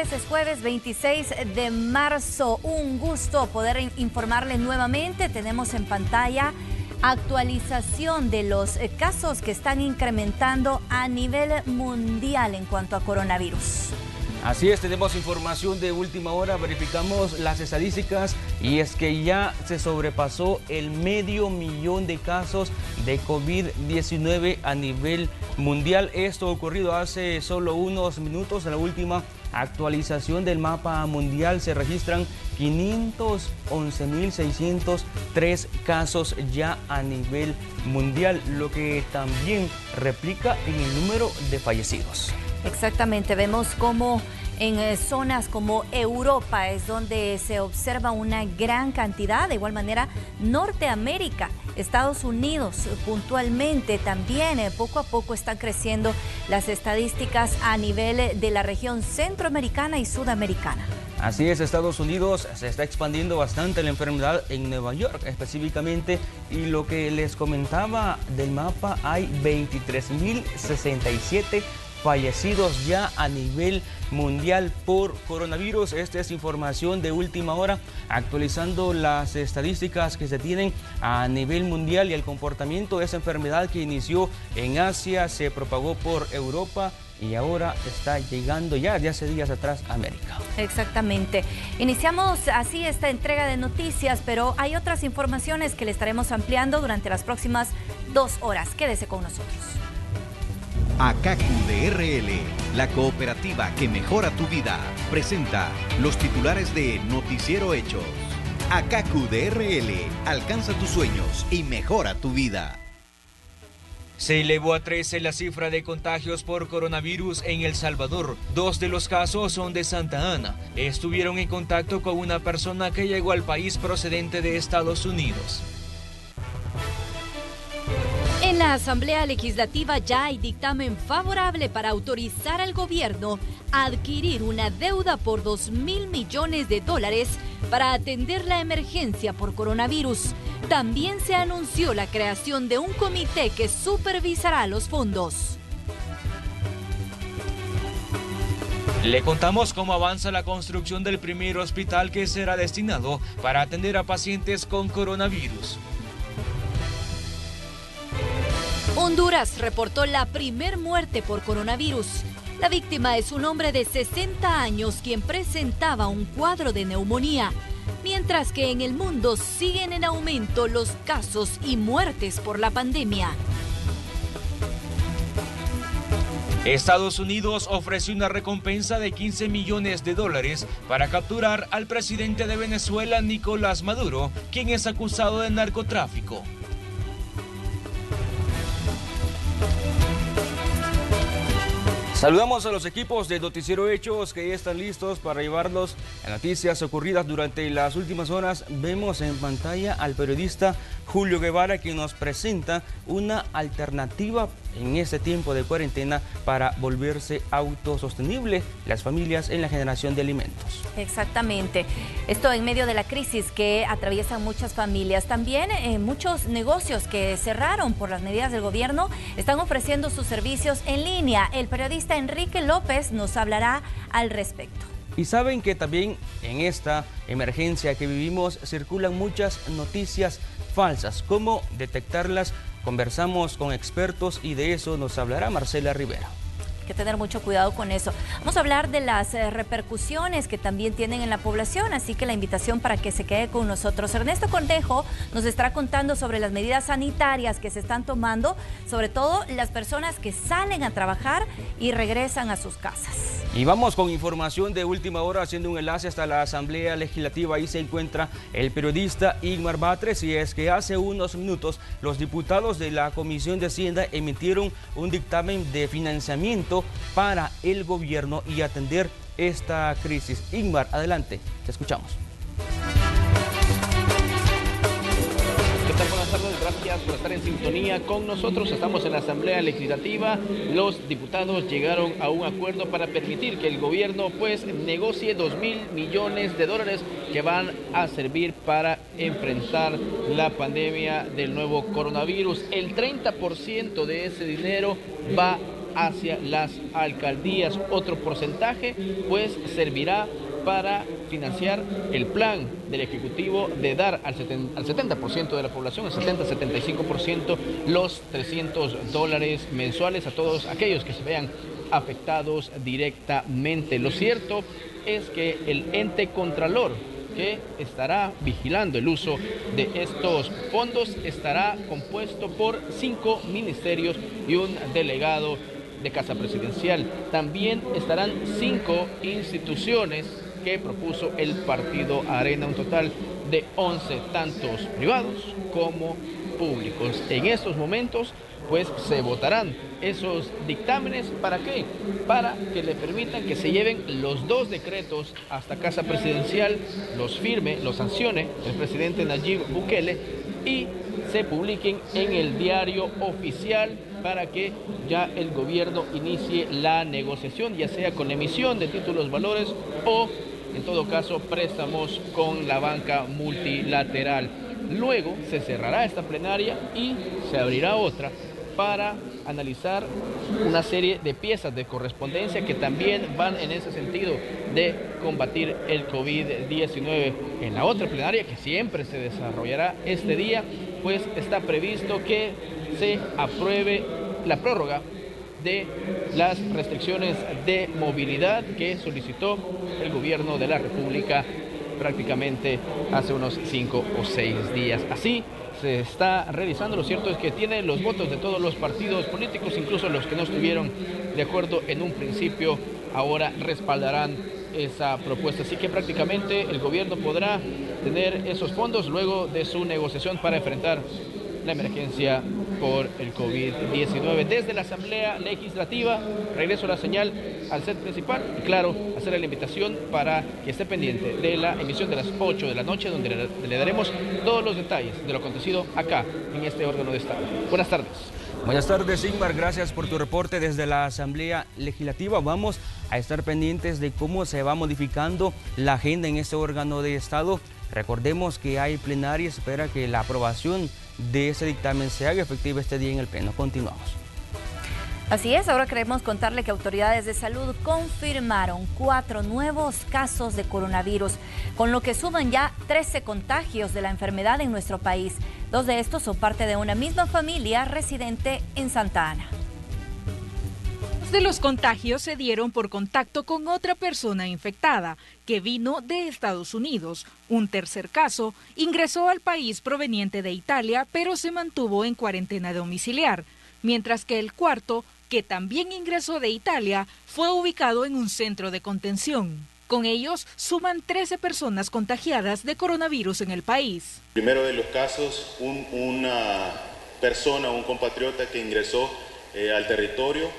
jueves, es jueves 26 de marzo. Un gusto poder informarles nuevamente. Tenemos en pantalla actualización de los casos que están incrementando a nivel mundial en cuanto a coronavirus. Así es, tenemos información de última hora, verificamos las estadísticas y es que ya se sobrepasó el 500,000 de casos de COVID-19 a nivel mundial. Esto ha ocurrido hace solo unos minutos. En la última actualización del mapa mundial se registran 511.603 casos ya a nivel mundial, lo que también replica en el número de fallecidos. Exactamente, vemos cómo en zonas como Europa es donde se observa una gran cantidad, de igual manera Norteamérica, Estados Unidos puntualmente también poco a poco están creciendo las estadísticas a nivel de la región centroamericana y sudamericana. Así es, Estados Unidos se está expandiendo bastante la enfermedad en Nueva York específicamente, y lo que les comentaba del mapa, hay 23.067 fallecidos ya a nivel mundial por coronavirus. Esta es información de última hora, actualizando las estadísticas que se tienen a nivel mundial y el comportamiento de esa enfermedad que inició en Asia, se propagó por Europa y ahora está llegando ya de hace días atrás a América. Exactamente. Iniciamos así esta entrega de noticias, pero hay otras informaciones que le estaremos ampliando durante las próximas 2 horas. Quédese con nosotros. ACACU DRL, la cooperativa que mejora tu vida, presenta los titulares de Noticiero Hechos. ACACU DRL, alcanza tus sueños y mejora tu vida. Se elevó a 13 la cifra de contagios por coronavirus en El Salvador. 2 de los casos son de Santa Ana. Estuvieron en contacto con una persona que llegó al país procedente de Estados Unidos. En la Asamblea Legislativa ya hay dictamen favorable para autorizar al gobierno a adquirir una deuda por $2.000 millones para atender la emergencia por coronavirus. También se anunció la creación de un comité que supervisará los fondos. Le contamos cómo avanza la construcción del primer hospital que será destinado para atender a pacientes con coronavirus. Honduras reportó la primer muerte por coronavirus. La víctima es un hombre de 60 años quien presentaba un cuadro de neumonía, mientras que en el mundo siguen en aumento los casos y muertes por la pandemia. Estados Unidos ofreció una recompensa de $15 millones para capturar al presidente de Venezuela, Nicolás Maduro, quien es acusado de narcotráfico. Saludamos a los equipos de Noticiero Hechos que ya están listos para llevarlos a noticias ocurridas durante las últimas horas. Vemos en pantalla al periodista Julio Guevara, quien nos presenta una alternativa en este tiempo de cuarentena para volverse autosostenible las familias en la generación de alimentos. Exactamente. Esto en medio de la crisis que atraviesan muchas familias. También muchos negocios que cerraron por las medidas del gobierno están ofreciendo sus servicios en línea. El periodista Enrique López nos hablará al respecto. Y saben que también en esta emergencia que vivimos circulan muchas noticias falsas. ¿Cómo detectarlas? Conversamos con expertos y de eso nos hablará Marcela Rivera. Hay que tener mucho cuidado con eso. Vamos a hablar de las repercusiones que también tienen en la población, así que la invitación para que se quede con nosotros. Ernesto Cornejo nos estará contando sobre las medidas sanitarias que se están tomando, sobre todo las personas que salen a trabajar y regresan a sus casas. Y vamos con información de última hora, haciendo un enlace hasta la Asamblea Legislativa. Ahí se encuentra el periodista Igmar Batres, y es que hace unos minutos los diputados de la Comisión de Hacienda emitieron un dictamen de financiamiento para el gobierno y atender esta crisis. Igmar, adelante, te escuchamos. ¿Qué tal? Buenas tardes, gracias por estar en sintonía con nosotros. Estamos en la Asamblea Legislativa. Los diputados llegaron a un acuerdo para permitir que el gobierno negocie $2.000 millones que van a servir para enfrentar la pandemia del nuevo coronavirus. El 30% de ese dinero va hacia las alcaldías. Otro porcentaje pues servirá para financiar el plan del Ejecutivo de dar al 70% de la población, al 70-75%, los $300 mensuales a todos aquellos que se vean afectados directamente. Lo cierto es que el ente contralor que estará vigilando el uso de estos fondos estará compuesto por 5 ministerios y un delegado de Casa Presidencial. También estarán 5 instituciones que propuso el partido Arena, un total de 11, tantos privados como públicos. En estos momentos pues se votarán esos dictámenes. ¿Para qué? Para que le permitan que se lleven los 2 decretos hasta Casa Presidencial, los firme, los sancione el presidente Nayib Bukele y se publiquen en el diario oficial para que ya el gobierno inicie la negociación, ya sea con la emisión de títulos valores o, en todo caso, préstamos con la banca multilateral. Luego se cerrará esta plenaria y se abrirá otra para analizar una serie de piezas de correspondencia que también van en ese sentido de combatir el COVID-19. En la otra plenaria, que siempre se desarrollará este día, pues está previsto que se apruebe la prórroga de las restricciones de movilidad que solicitó el gobierno de la República prácticamente hace unos 5 o 6 días. Así se está realizando. Lo cierto es que tiene los votos de todos los partidos políticos, incluso los que no estuvieron de acuerdo en un principio, ahora respaldarán esa propuesta. Así que prácticamente el gobierno podrá tener esos fondos luego de su negociación para enfrentar la emergencia por el COVID-19. Desde la Asamblea Legislativa, regreso la señal al set principal y claro, hacer la invitación para que esté pendiente de la emisión de las 8 de la noche, donde le daremos todos los detalles de lo acontecido acá en este órgano de Estado. Buenas tardes. Buenas tardes, Ingmar. Gracias por tu reporte desde la Asamblea Legislativa. Vamos a estar pendientes de cómo se va modificando la agenda en este órgano de Estado. Recordemos que hay plenaria, espera que la aprobación de ese dictamen se haga efectiva este día en el Pleno. Continuamos. Así es, ahora queremos contarle que autoridades de salud confirmaron 4 nuevos casos de coronavirus, con lo que suman ya 13 contagios de la enfermedad en nuestro país. 2 de estos son parte de una misma familia residente en Santa Ana. De los contagios se dieron por contacto con otra persona infectada que vino de Estados Unidos. Un tercer caso ingresó al país proveniente de Italia, pero se mantuvo en cuarentena domiciliar, mientras que el cuarto, que también ingresó de Italia, fue ubicado en un centro de contención. Con ellos suman 13 personas contagiadas de coronavirus en el país. Primero de los casos, una persona, un compatriota que ingresó al territorio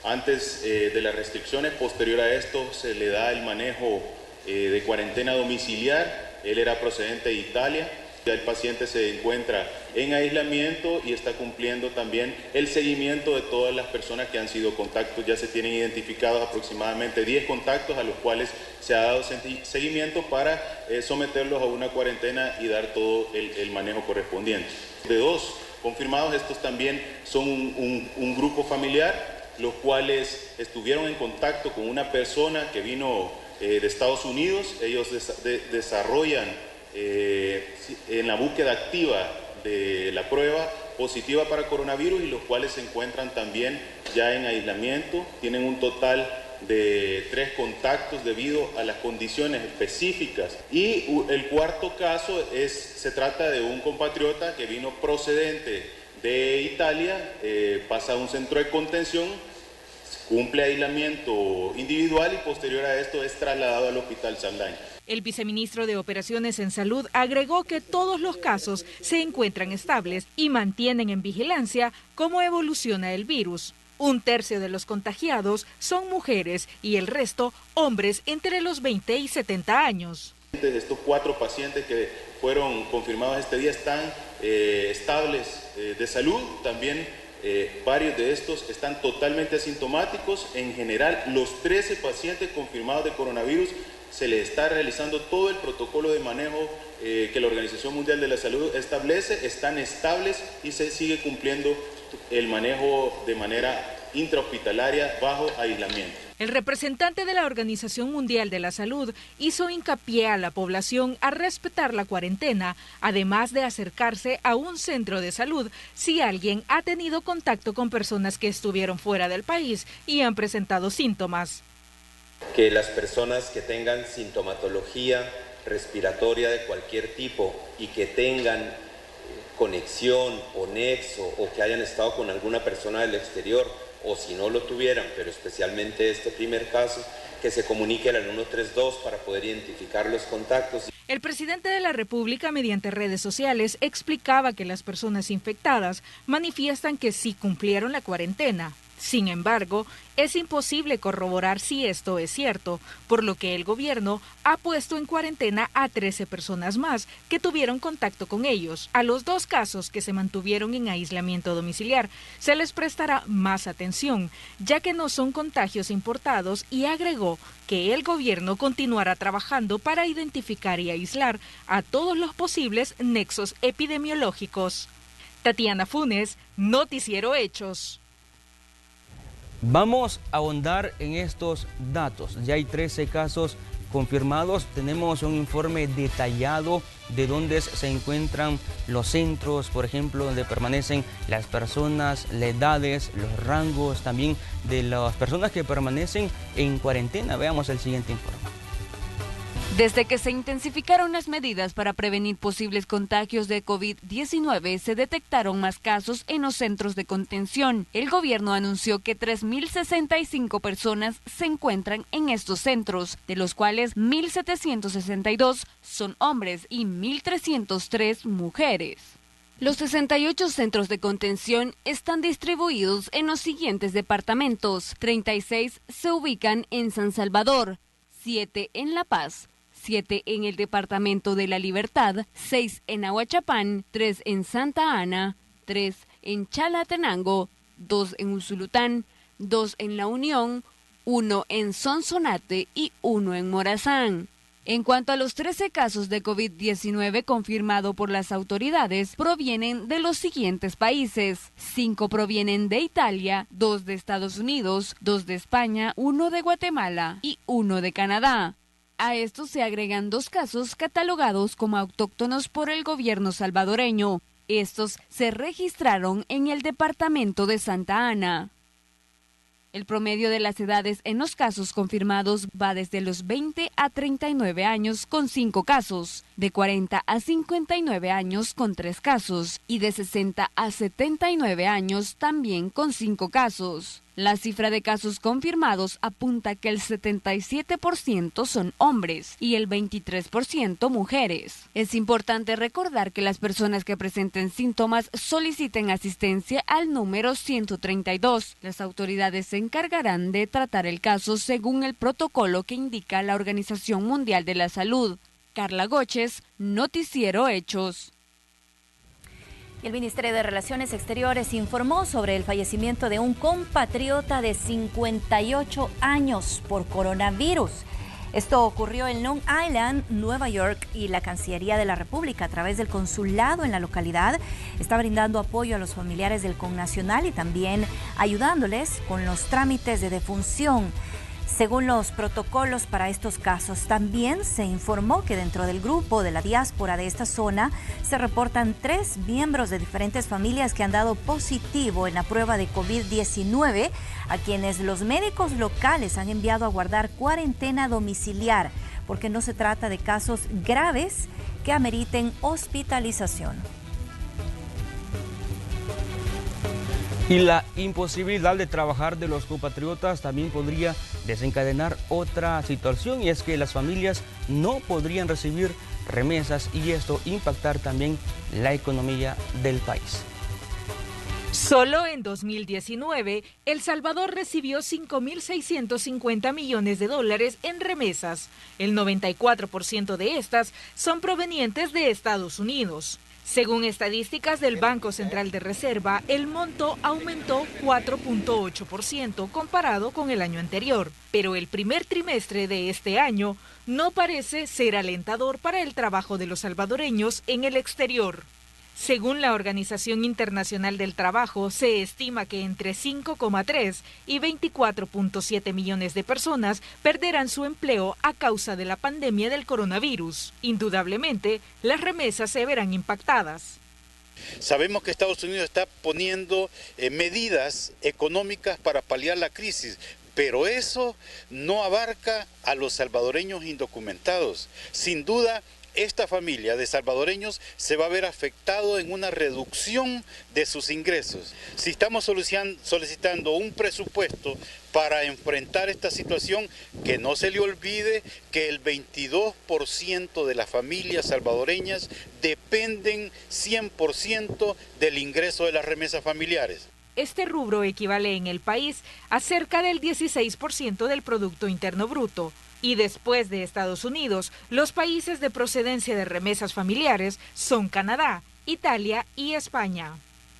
antes de las restricciones. Posterior a esto se le da el manejo de cuarentena domiciliar. Él era procedente de Italia. Ya el paciente se encuentra en aislamiento y está cumpliendo también el seguimiento de todas las personas que han sido contactos. Ya se tienen identificados aproximadamente 10 contactos a los cuales se ha dado seguimiento para someterlos a una cuarentena y dar todo el manejo correspondiente. De 2 confirmados, estos también son un grupo familiar, los cuales estuvieron en contacto con una persona que vino de Estados Unidos. Ellos desarrollan en la búsqueda activa de la prueba positiva para coronavirus y los cuales se encuentran también ya en aislamiento. Tienen un total de 3 contactos debido a las condiciones específicas. Y el cuarto caso se trata de un compatriota que vino procedente de Italia, pasa a un centro de contención, cumple aislamiento individual y posterior a esto es trasladado al Hospital Saldaña. El viceministro de Operaciones en Salud agregó que todos los casos se encuentran estables y mantienen en vigilancia cómo evoluciona el virus. 1/3 de los contagiados son mujeres y el resto hombres entre los 20 y 70 años. Estos 4 pacientes que fueron confirmados este día están estables de salud. También varios de estos están totalmente asintomáticos. En general, los 13 pacientes confirmados de coronavirus se les está realizando todo el protocolo de manejo que la Organización Mundial de la Salud establece. Están estables y se sigue cumpliendo el manejo de manera intrahospitalaria bajo aislamiento. El representante de la Organización Mundial de la Salud hizo hincapié a la población a respetar la cuarentena, además de acercarse a un centro de salud si alguien ha tenido contacto con personas que estuvieron fuera del país y han presentado síntomas. Que las personas que tengan sintomatología respiratoria de cualquier tipo y que tengan conexión o nexo o que hayan estado con alguna persona del exterior, o si no lo tuvieran, pero especialmente este primer caso, que se comunique al 132 para poder identificar los contactos. El presidente de la República, mediante redes sociales, explicaba que las personas infectadas manifiestan que sí cumplieron la cuarentena. Sin embargo, es imposible corroborar si esto es cierto, por lo que el gobierno ha puesto en cuarentena a 13 personas más que tuvieron contacto con ellos. A los 2 casos que se mantuvieron en aislamiento domiciliar se les prestará más atención, ya que no son contagios importados, y agregó que el gobierno continuará trabajando para identificar y aislar a todos los posibles nexos epidemiológicos. Tatiana Funes, Noticiero Hechos. Vamos a ahondar en estos datos. Ya hay 13 casos confirmados. Tenemos un informe detallado de dónde se encuentran los centros, por ejemplo, donde permanecen las personas, las edades, los rangos también de las personas que permanecen en cuarentena. Veamos el siguiente informe. Desde que se intensificaron las medidas para prevenir posibles contagios de COVID-19, se detectaron más casos en los centros de contención. El gobierno anunció que 3.065 personas se encuentran en estos centros, de los cuales 1.762 son hombres y 1.303 mujeres. Los 68 centros de contención están distribuidos en los siguientes departamentos. 36 se ubican en San Salvador, 7 en La Paz, 7 en el Departamento de la Libertad, 6 en Ahuachapán, 3 en Santa Ana, 3 en Chalatenango, 2 en Usulután, 2 en La Unión, 1 en Sonsonate y 1 en Morazán. En cuanto a los 13 casos de COVID-19 confirmado por las autoridades, provienen de los siguientes países. 5 provienen de Italia, 2 de Estados Unidos, 2 de España, 1 de Guatemala y 1 de Canadá. A estos se agregan 2 casos catalogados como autóctonos por el gobierno salvadoreño. Estos se registraron en el departamento de Santa Ana. El promedio de las edades en los casos confirmados va desde los 20 a 39 años con 5 casos, de 40 a 59 años con 3 casos y de 60 a 79 años también con 5 casos. La cifra de casos confirmados apunta que el 77% son hombres y el 23% mujeres. Es importante recordar que las personas que presenten síntomas soliciten asistencia al número 132. Las autoridades se encargarán de tratar el caso según el protocolo que indica la Organización Mundial de la Salud. Carla Goches, Noticiero Hechos. El Ministerio de Relaciones Exteriores informó sobre el fallecimiento de un compatriota de 58 años por coronavirus. Esto ocurrió en Long Island, Nueva York, y la Cancillería de la República, a través del consulado en la localidad, está brindando apoyo a los familiares del connacional y también ayudándoles con los trámites de defunción. Según los protocolos para estos casos, también se informó que dentro del grupo de la diáspora de esta zona se reportan 3 miembros de diferentes familias que han dado positivo en la prueba de COVID-19, a quienes los médicos locales han enviado a guardar cuarentena domiciliar, porque no se trata de casos graves que ameriten hospitalización. Y la imposibilidad de trabajar de los compatriotas también podría desencadenar otra situación, y es que las familias no podrían recibir remesas y esto impactar también la economía del país. Solo en 2019, El Salvador recibió $5.650 millones en remesas. El 94% de estas son provenientes de Estados Unidos. Según estadísticas del Banco Central de Reserva, el monto aumentó 4.8% comparado con el año anterior, pero el primer trimestre de este año no parece ser alentador para el trabajo de los salvadoreños en el exterior. Según la Organización Internacional del Trabajo, se estima que entre 5,3 y 24,7 millones de personas perderán su empleo a causa de la pandemia del coronavirus. Indudablemente, las remesas se verán impactadas. Sabemos que Estados Unidos está poniendo medidas económicas para paliar la crisis, pero eso no abarca a los salvadoreños indocumentados. Sin duda, esta familia de salvadoreños se va a ver afectado en una reducción de sus ingresos. Si estamos solicitando un presupuesto para enfrentar esta situación, que no se le olvide que el 22% de las familias salvadoreñas dependen 100% del ingreso de las remesas familiares. Este rubro equivale en el país a cerca del 16% del Producto Interno Bruto. Y después de Estados Unidos, los países de procedencia de remesas familiares son Canadá, Italia y España.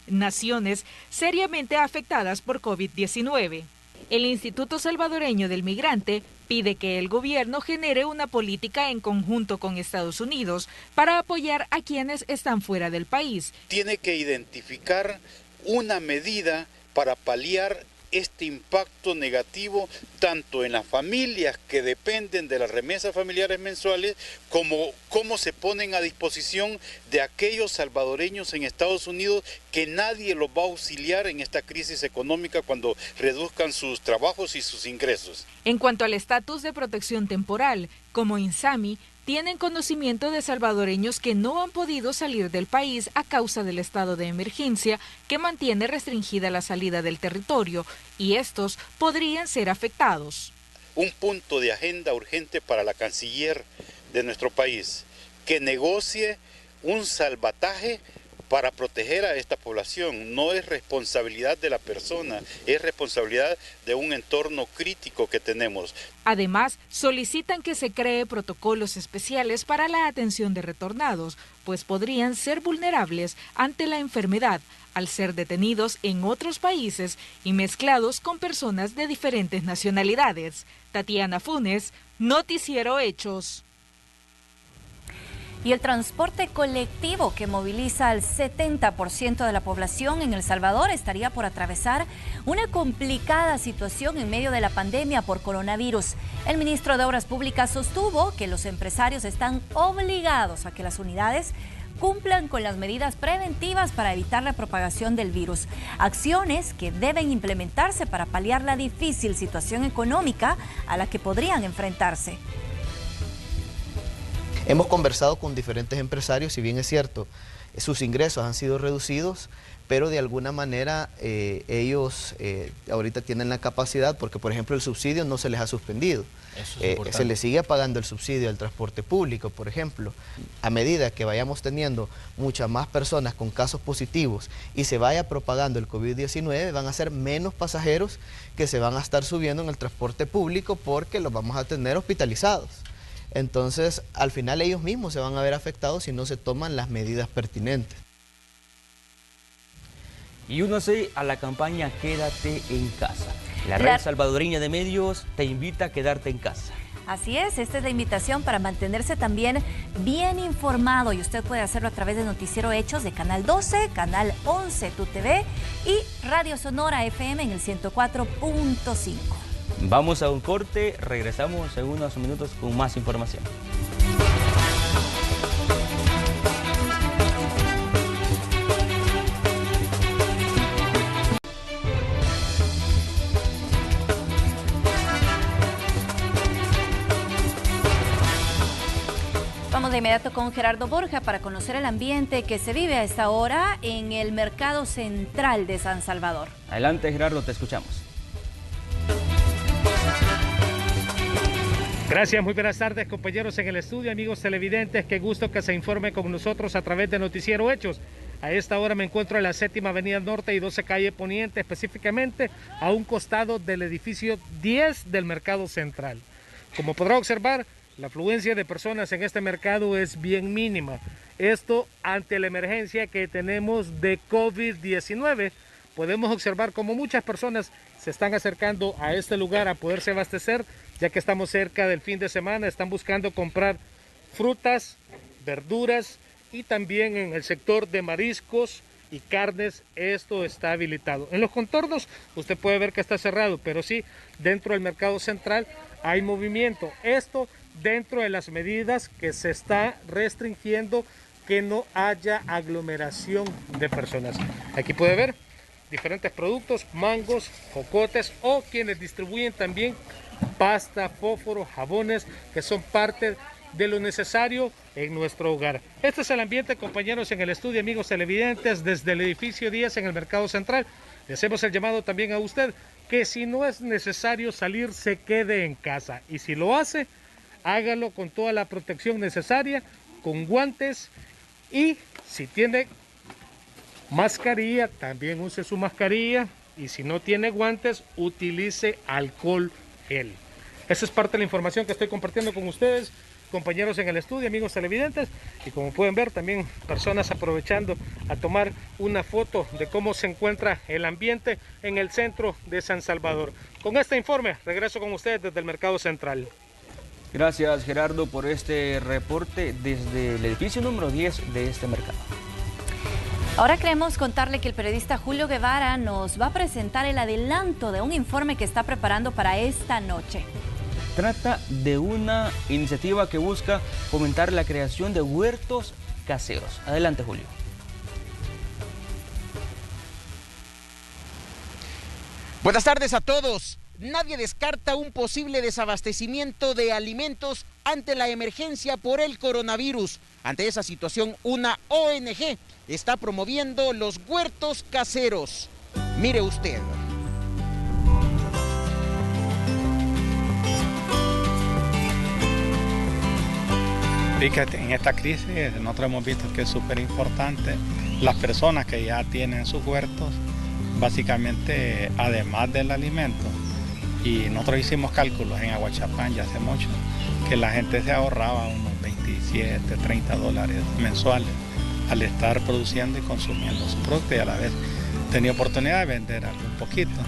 Naciones seriamente afectadas por COVID-19. El Instituto Salvadoreño del Migrante pide que el gobierno genere una política en conjunto con Estados Unidos para apoyar a quienes están fuera del país. Tiene que identificar una medida para paliar este impacto negativo tanto en las familias que dependen de las remesas familiares mensuales como cómo se ponen a disposición de aquellos salvadoreños en Estados Unidos que nadie los va a auxiliar en esta crisis económica cuando reduzcan sus trabajos y sus ingresos. En cuanto al estatus de protección temporal, como INSAMI, tienen conocimiento de salvadoreños que no han podido salir del país a causa del estado de emergencia que mantiene restringida la salida del territorio y estos podrían ser afectados. Un punto de agenda urgente para la canciller de nuestro país, que negocie un salvataje para proteger a esta población. No es responsabilidad de la persona, es responsabilidad de un entorno crítico que tenemos. Además, solicitan que se cree protocolos especiales para la atención de retornados, pues podrían ser vulnerables ante la enfermedad al ser detenidos en otros países y mezclados con personas de diferentes nacionalidades. Tatiana Funes, Noticiero Hechos. Y el transporte colectivo, que moviliza al 70% de la población en El Salvador, estaría por atravesar una complicada situación en medio de la pandemia por coronavirus. El ministro de Obras Públicas sostuvo que los empresarios están obligados a que las unidades cumplan con las medidas preventivas para evitar la propagación del virus. Acciones que deben implementarse para paliar la difícil situación económica a la que podrían enfrentarse. Hemos conversado con diferentes empresarios, si bien es cierto, sus ingresos han sido reducidos, pero de alguna manera ellos ahorita tienen la capacidad, porque por ejemplo el subsidio no se les ha suspendido. Se les sigue pagando el subsidio al transporte público, por ejemplo. A medida que vayamos teniendo muchas más personas con casos positivos y se vaya propagando el COVID-19, van a ser menos pasajeros que se van a estar subiendo en el transporte público porque los vamos a tener hospitalizados. Entonces, al final ellos mismos se van a ver afectados si no se toman las medidas pertinentes. Y únase a la campaña Quédate en Casa. La Red Salvadoreña de Medios te invita a quedarte en casa. Así es, esta es la invitación para mantenerse también bien informado y usted puede hacerlo a través de Noticiero Hechos de Canal 12, Canal 11 Tu TV y Radio Sonora FM en el 104.5. Vamos a un corte, regresamos en unos minutos con más información. Vamos de inmediato con Gerardo Borja para conocer el ambiente que se vive a esta hora en el Mercado Central de San Salvador. Adelante, Gerardo, te escuchamos. Gracias, muy buenas tardes compañeros en el estudio, amigos televidentes, qué gusto que se informe con nosotros a través de Noticiero Hechos. A esta hora me encuentro en la 7ª Avenida Norte y 12 Calle Poniente, específicamente a un costado del edificio 10 del Mercado Central. Como podrá observar, la afluencia de personas en este mercado es bien mínima. Esto ante la emergencia que tenemos de COVID-19. Podemos observar cómo muchas personas se están acercando a este lugar a poderse abastecer, ya que estamos cerca del fin de semana, están buscando comprar frutas, verduras y también en el sector de mariscos y carnes, esto está habilitado. En los contornos usted puede ver que está cerrado, pero sí, dentro del mercado central hay movimiento. Esto dentro de las medidas que se está restringiendo que no haya aglomeración de personas. Aquí puede ver diferentes productos, mangos, jocotes o quienes distribuyen también pasta, fósforo, jabones, que son parte de lo necesario en nuestro hogar. Este es el ambiente, compañeros, en el estudio, amigos televidentes, desde el edificio 10 en el Mercado Central. Le hacemos el llamado también a usted que si no es necesario salir, se quede en casa. Y si lo hace, hágalo con toda la protección necesaria, con guantes, y si tiene mascarilla, también use su mascarilla, y si no tiene guantes, utilice alcohol gel. Esa es parte de la información que estoy compartiendo con ustedes, compañeros en el estudio, amigos televidentes, y como pueden ver también personas aprovechando a tomar una foto de cómo se encuentra el ambiente en el centro de San Salvador. Con este informe regreso con ustedes desde el Mercado Central. Gracias, Gerardo, por este reporte desde el edificio número 10 de este mercado. Ahora queremos contarle que el periodista Julio Guevara nos va a presentar el adelanto de un informe que está preparando para esta noche. Trata de una iniciativa que busca fomentar la creación de huertos caseros. Adelante, Julio. Buenas tardes a todos. Nadie descarta un posible desabastecimiento de alimentos ante la emergencia por el coronavirus. Ante esa situación, una ONG está promoviendo los huertos caseros. Mire usted. Fíjate, en esta crisis nosotros hemos visto que es súper importante las personas que ya tienen sus huertos, básicamente además del alimento. Y nosotros hicimos cálculos en Aguachapán ya hace mucho, que la gente se ahorraba unos 27, 30 dólares mensuales al estar produciendo y consumiendo su producto, y a la vez tenía oportunidad de vender algún poquito.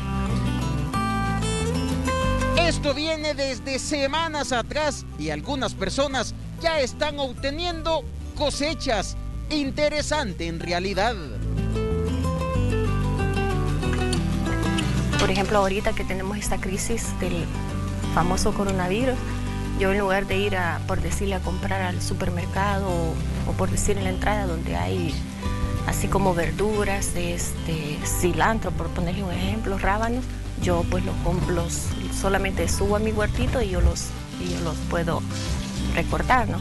Esto viene desde semanas atrás y algunas personas ya están obteniendo cosechas. Interesante en realidad. Por ejemplo, ahorita que tenemos esta crisis del famoso coronavirus, yo en lugar de ir a, por decirle, a comprar al supermercado o por decir en la entrada donde hay así como verduras, cilantro, por ponerle un ejemplo, rábanos, yo pues los solamente subo a mi huertito y yo los puedo recortar, ¿no?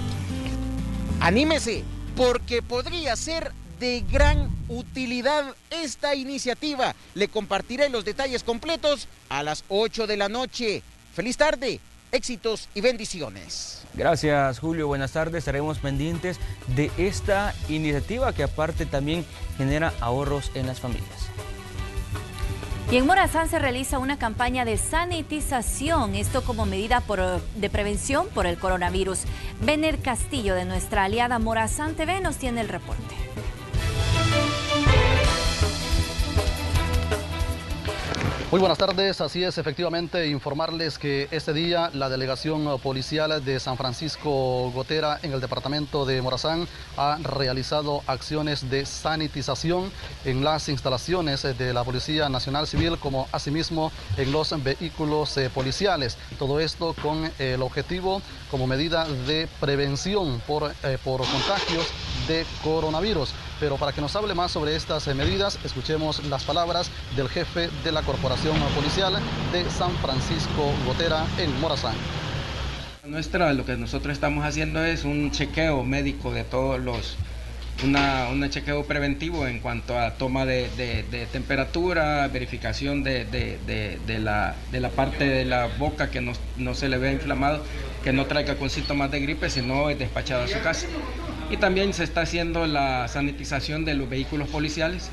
Anímese, porque podría ser de gran utilidad esta iniciativa. Le compartiré los detalles completos a las 8 de la noche. Feliz tarde, éxitos y bendiciones. Gracias, Julio. Buenas tardes. Estaremos pendientes de esta iniciativa que aparte también genera ahorros en las familias. Y en Morazán se realiza una campaña de sanitización, esto como medida de prevención por el coronavirus. Bener Castillo, de nuestra aliada Morazán TV, nos tiene el reporte. Muy buenas tardes, así es, efectivamente, informarles que este día la delegación policial de San Francisco Gotera en el departamento de Morazán ha realizado acciones de sanitización en las instalaciones de la Policía Nacional Civil, como asimismo en los vehículos policiales. Todo esto con el objetivo como medida de prevención por contagios de coronavirus. Pero para que nos hable más sobre estas medidas, escuchemos las palabras del jefe de la Corporación Policial de San Francisco Gotera en Morazán. Lo que nosotros estamos haciendo es un chequeo médico de todos los, un chequeo preventivo en cuanto a toma de temperatura, verificación de la parte de la boca que no se le vea inflamado, que no traiga con síntomas de gripe, sino es despachado a su casa. Y también se está haciendo la sanitización de los vehículos policiales,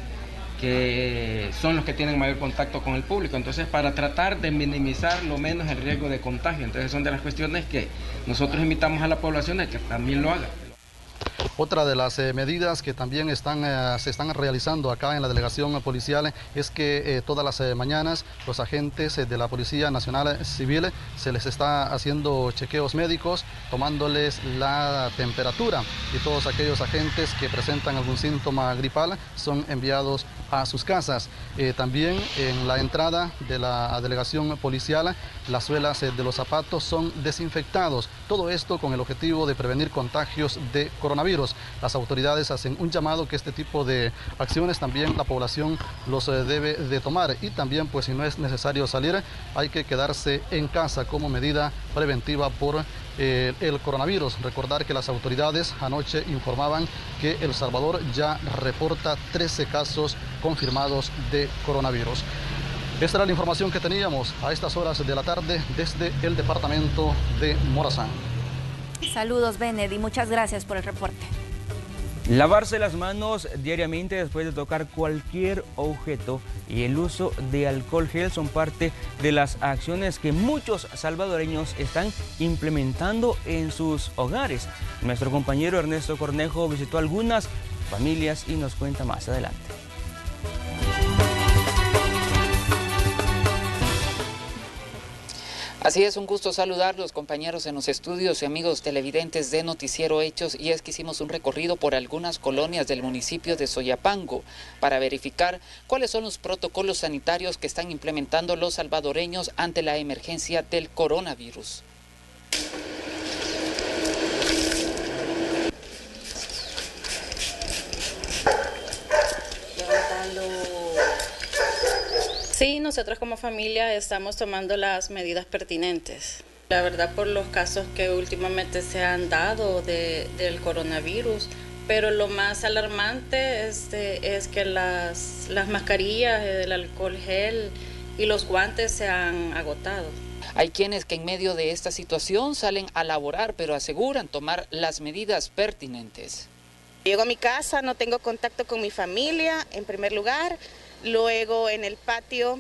que son los que tienen mayor contacto con el público, entonces para tratar de minimizar lo menos el riesgo de contagio. Entonces son de las cuestiones que nosotros invitamos a la población a que también lo haga. Otra de las medidas que también se están realizando acá en la delegación policial es que todas las mañanas los agentes de la Policía Nacional Civil se les está haciendo chequeos médicos, tomándoles la temperatura, y todos aquellos agentes que presentan algún síntoma gripal son enviados a sus casas. También en la entrada de la delegación policial las suelas de los zapatos son desinfectados. Todo esto con el objetivo de prevenir contagios de coronavirus. Las autoridades hacen un llamado que este tipo de acciones también la población los debe de tomar, y también pues si no es necesario salir hay que quedarse en casa como medida preventiva por el coronavirus. Recordar que las autoridades anoche informaban que El Salvador ya reporta 13 casos confirmados de coronavirus. Esta era la información que teníamos a estas horas de la tarde desde el departamento de Morazán. Saludos, Bened, y muchas gracias por el reporte. Lavarse las manos diariamente después de tocar cualquier objeto y el uso de alcohol gel son parte de las acciones que muchos salvadoreños están implementando en sus hogares. Nuestro compañero Ernesto Cornejo visitó algunas familias y nos cuenta más adelante. Así es, un gusto saludarlos, compañeros en los estudios y amigos televidentes de Noticiero Hechos, y es que hicimos un recorrido por algunas colonias del municipio de Soyapango para verificar cuáles son los protocolos sanitarios que están implementando los salvadoreños ante la emergencia del coronavirus. Sí, nosotros como familia estamos tomando las medidas pertinentes. La verdad, por los casos que últimamente se han dado del coronavirus, pero lo más alarmante es que las mascarillas, el alcohol gel y los guantes se han agotado. Hay quienes que en medio de esta situación salen a laborar, pero aseguran tomar las medidas pertinentes. Llego a mi casa, no tengo contacto con mi familia, en primer lugar. Luego en el patio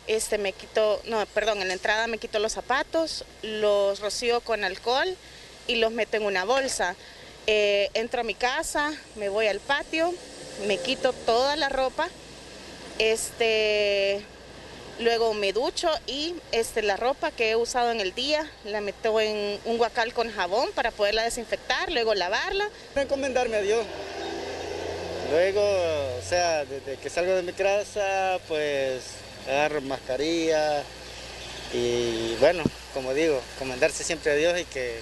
en la entrada me quito los zapatos, los rocío con alcohol y los meto en una bolsa. Entro a mi casa, me voy al patio, me quito toda la ropa, luego me ducho y la ropa que he usado en el día la meto en un guacal con jabón para poderla desinfectar, luego lavarla. Encomendarme a Dios. Luego, desde que salgo de mi casa, pues agarro mascarilla y bueno, como digo, encomendarse siempre a Dios y que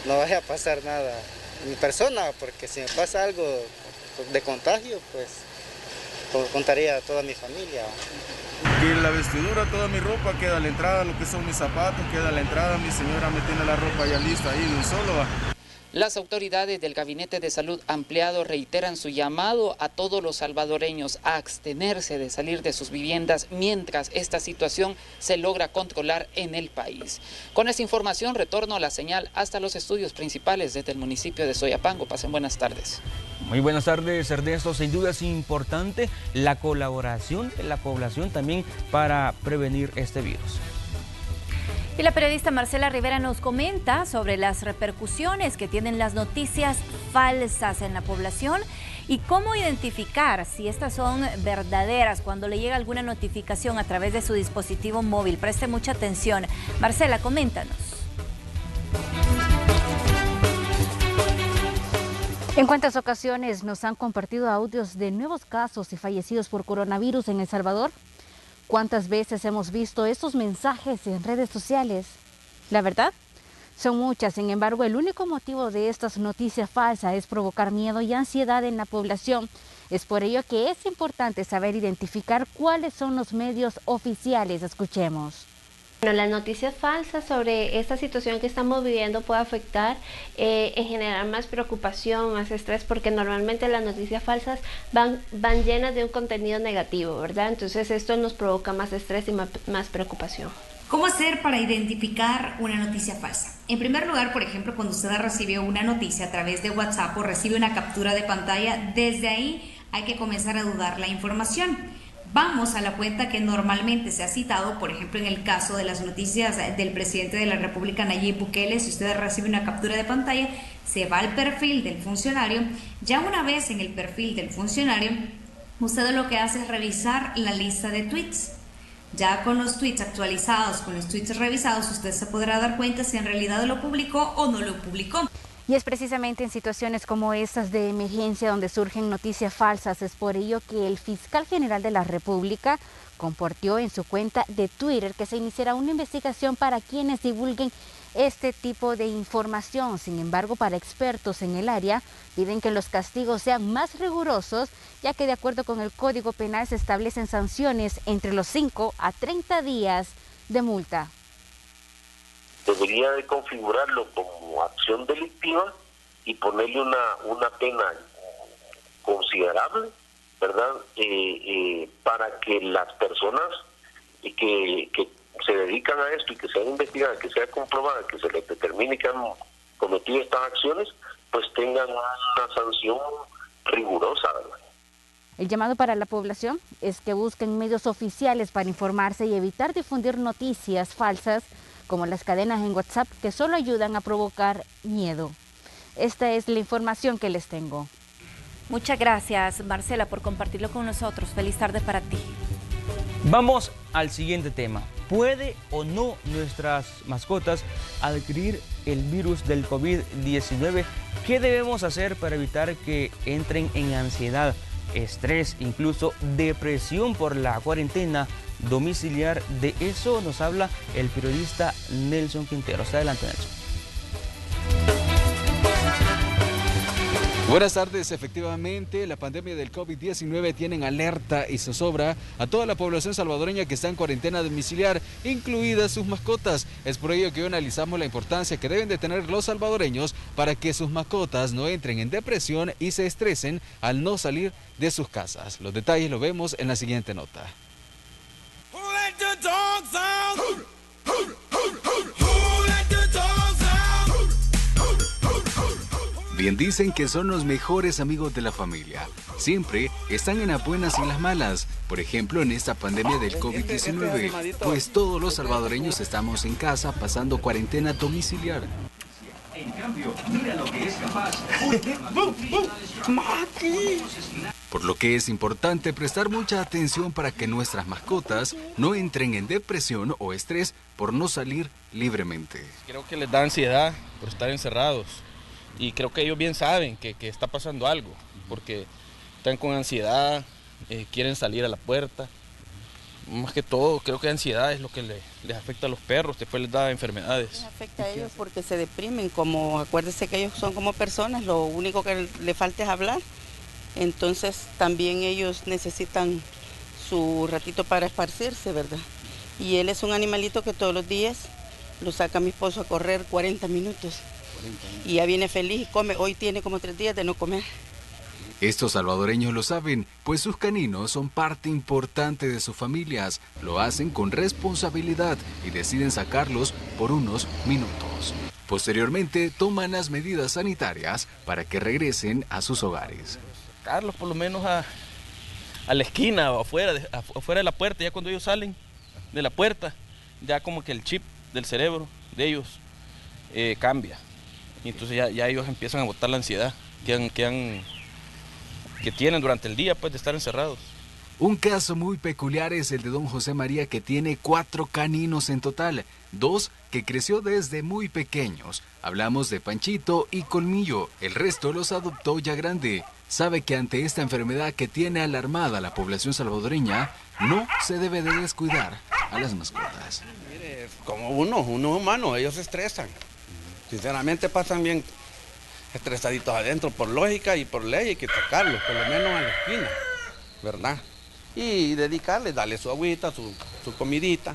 no vaya a pasar nada en mi persona, porque si me pasa algo de contagio, pues contaría a toda mi familia. Que la vestidura, toda mi ropa queda a la entrada, lo que son mis zapatos queda a la entrada, mi señora me tiene la ropa ya lista ahí de un solo. Las autoridades del Gabinete de Salud Ampliado reiteran su llamado a todos los salvadoreños a abstenerse de salir de sus viviendas mientras esta situación se logra controlar en el país. Con esta información retorno a la señal hasta los estudios principales desde el municipio de Soyapango. Pasen buenas tardes. Muy buenas tardes, Ernesto. Sin duda es importante la colaboración de la población también para prevenir este virus. Y la periodista Marcela Rivera nos comenta sobre las repercusiones que tienen las noticias falsas en la población y cómo identificar si estas son verdaderas cuando le llega alguna notificación a través de su dispositivo móvil. Preste mucha atención. Marcela, coméntanos. En cuántas ocasiones nos han compartido audios de nuevos casos y fallecidos por coronavirus en El Salvador. ¿Cuántas veces hemos visto estos mensajes en redes sociales? La verdad, son muchas. Sin embargo, el único motivo de estas noticias falsas es provocar miedo y ansiedad en la población. Es por ello que es importante saber identificar cuáles son los medios oficiales. Escuchemos. Bueno, las noticias falsas sobre esta situación que estamos viviendo puede afectar en generar más preocupación, más estrés, porque normalmente las noticias falsas van llenas de un contenido negativo, ¿verdad? Entonces esto nos provoca más estrés y más preocupación. ¿Cómo hacer para identificar una noticia falsa? En primer lugar, por ejemplo, cuando usted recibe una noticia a través de WhatsApp o recibe una captura de pantalla, desde ahí hay que comenzar a dudar la información. vamos a la cuenta que normalmente se ha citado, por ejemplo, en el caso de las noticias del presidente de la República, Nayib Bukele. Si usted recibe una captura de pantalla, se va al perfil del funcionario. Ya una vez en el perfil del funcionario, usted lo que hace es revisar la lista de tweets. Ya con los tweets actualizados, con los tweets revisados, usted se podrá dar cuenta si en realidad lo publicó o no lo publicó. Y es precisamente en situaciones como estas de emergencia donde surgen noticias falsas. Es por ello que el fiscal general de la República compartió en su cuenta de Twitter que se iniciará una investigación para quienes divulguen este tipo de información. Sin embargo, para expertos en el área, piden que los castigos sean más rigurosos, ya que de acuerdo con el Código Penal se establecen sanciones entre los 5 a 30 días de multa. Debería de configurarlo como acción delictiva y ponerle una pena considerable, ¿verdad? Para que las personas que se dedican a esto y que sean investigadas, que sea comprobada, que se les determine que han cometido estas acciones, pues tengan una sanción rigurosa, ¿verdad? El llamado para la población es que busquen medios oficiales para informarse y evitar difundir noticias falsas como las cadenas en WhatsApp que solo ayudan a provocar miedo. Esta es la información que les tengo. Muchas gracias, Marcela, por compartirlo con nosotros. Feliz tarde para ti. Vamos al siguiente tema. ¿Puede o no nuestras mascotas adquirir el virus del COVID-19? ¿Qué debemos hacer para evitar que entren en ansiedad, estrés, incluso depresión por la cuarentena domiciliar? De eso nos habla el periodista Nelson Quinteros. Adelante, Nelson. Buenas tardes. Efectivamente, la pandemia del COVID-19 tiene en alerta y zozobra a toda la población salvadoreña que está en cuarentena domiciliar, incluidas sus mascotas. Es por ello que hoy analizamos la importancia que deben de tener los salvadoreños para que sus mascotas no entren en depresión y se estresen al no salir de sus casas. Los detalles los vemos en la siguiente nota. Bien dicen que son los mejores amigos de la familia. Siempre están en las buenas y las malas. Por ejemplo, en esta pandemia del COVID-19, pues todos los salvadoreños estamos en casa pasando cuarentena domiciliar. En cambio, mira lo que es capaz. Por lo que es importante prestar mucha atención para que nuestras mascotas no entren en depresión o estrés por no salir libremente. Creo que les da ansiedad por estar encerrados. Y creo que ellos bien saben que está pasando algo, porque están con ansiedad, quieren salir a la puerta. Más que todo, creo que ansiedad es lo que les afecta a los perros, después les da enfermedades. Les afecta a ellos porque se deprimen, como acuérdense que ellos son como personas, lo único que les falta es hablar. Entonces también ellos necesitan su ratito para esparcirse, ¿verdad? Y él es un animalito que todos los días lo saca mi esposo a correr 40 minutos. Y ya viene feliz y come. Hoy tiene como 3 días de no comer. Estos salvadoreños lo saben, pues sus caninos son parte importante de sus familias. Lo hacen con responsabilidad y deciden sacarlos por unos minutos. Posteriormente toman las medidas sanitarias para que regresen a sus hogares. Sacarlos por lo menos a la esquina o afuera de la puerta. Ya cuando ellos salen de la puerta, ya como que el chip del cerebro de ellos cambia. Y entonces ya ellos empiezan a botar la ansiedad que tienen durante el día, pues, de estar encerrados. Un caso muy peculiar es el de don José María, que tiene 4 caninos en total, 2 que creció desde muy pequeños. Hablamos de Panchito y Colmillo, el resto los adoptó ya grande. Sabe que ante esta enfermedad que tiene alarmada a la población salvadoreña, no se debe de descuidar a las mascotas. Mire, como uno humano, ellos se estresan. Sinceramente pasan bien estresaditos adentro, por lógica y por ley hay que sacarlos, por lo menos a la esquina, ¿verdad? Y dedicarles, darle su agüita, su comidita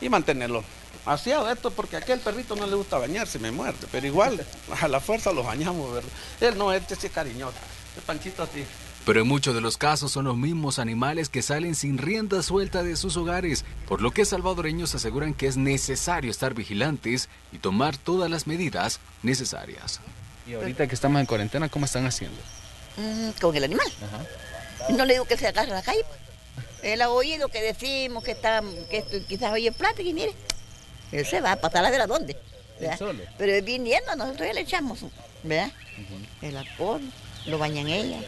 y mantenerlos aseados. Esto porque a aquel perrito no le gusta bañarse, me muerde, pero igual a la fuerza los bañamos, ¿verdad? Él no, este sí es cariñoso, el Panchito así. Pero en muchos de los casos son los mismos animales que salen sin rienda suelta de sus hogares, por lo que salvadoreños aseguran que es necesario estar vigilantes y tomar todas las medidas necesarias. Y ahorita que estamos en cuarentena, ¿cómo están haciendo? Con el animal. Ajá. No le digo que se agarre a la calle. Él ha oído que decimos que quizás oye plata y mire, él se va a pasar a ver a dónde. Solo. Pero viniendo nosotros le echamos, ¿verdad? El alcohol, lo bañan ella.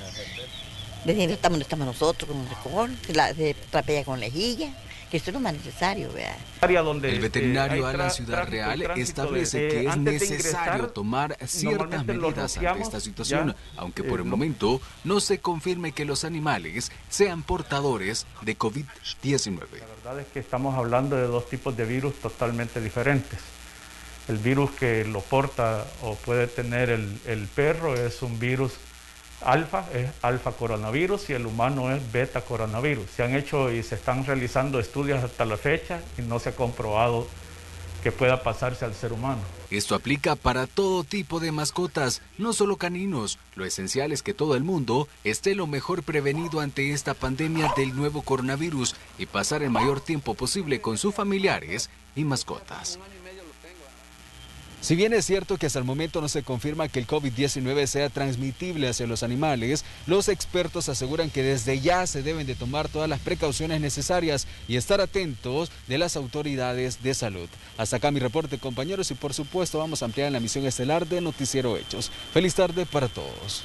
Estamos nosotros con el alcohol, se trapea con lejilla, que esto es lo más necesario, ¿verdad? El veterinario Alan Ciudad Real establece que es necesario tomar ciertas medidas ante esta situación, aunque por el momento no se confirme que los animales sean portadores de COVID-19. La verdad es que estamos hablando de dos tipos de virus totalmente diferentes. El virus que lo porta o puede tener el perro es un virus alfa, es alfa coronavirus, y el humano es beta coronavirus. Se han hecho y se están realizando estudios hasta la fecha y no se ha comprobado que pueda pasarse al ser humano. Esto aplica para todo tipo de mascotas, no solo caninos. Lo esencial es que todo el mundo esté lo mejor prevenido ante esta pandemia del nuevo coronavirus y pasar el mayor tiempo posible con sus familiares y mascotas. Si bien es cierto que hasta el momento no se confirma que el COVID-19 sea transmitible hacia los animales, los expertos aseguran que desde ya se deben de tomar todas las precauciones necesarias y estar atentos de las autoridades de salud. Hasta acá mi reporte, compañeros, y por supuesto vamos a ampliar en la emisión estelar de Noticiero Hechos. Feliz tarde para todos.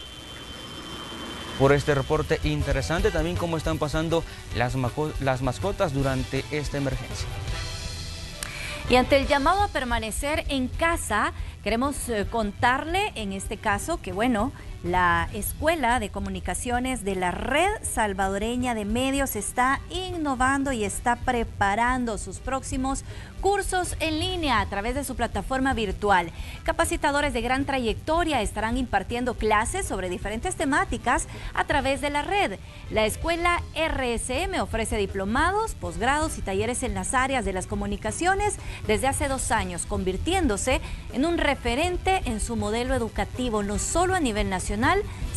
Por este reporte interesante, también cómo están pasando las mascotas durante esta emergencia. Y ante el llamado a permanecer en casa, queremos contarle en este caso que, bueno, la Escuela de Comunicaciones de la Red Salvadoreña de Medios está innovando y está preparando sus próximos cursos en línea a través de su plataforma virtual. Capacitadores de gran trayectoria estarán impartiendo clases sobre diferentes temáticas a través de la red. La escuela RSM ofrece diplomados, posgrados y talleres en las áreas de las comunicaciones desde hace 2 años, convirtiéndose en un referente en su modelo educativo, no solo a nivel nacional,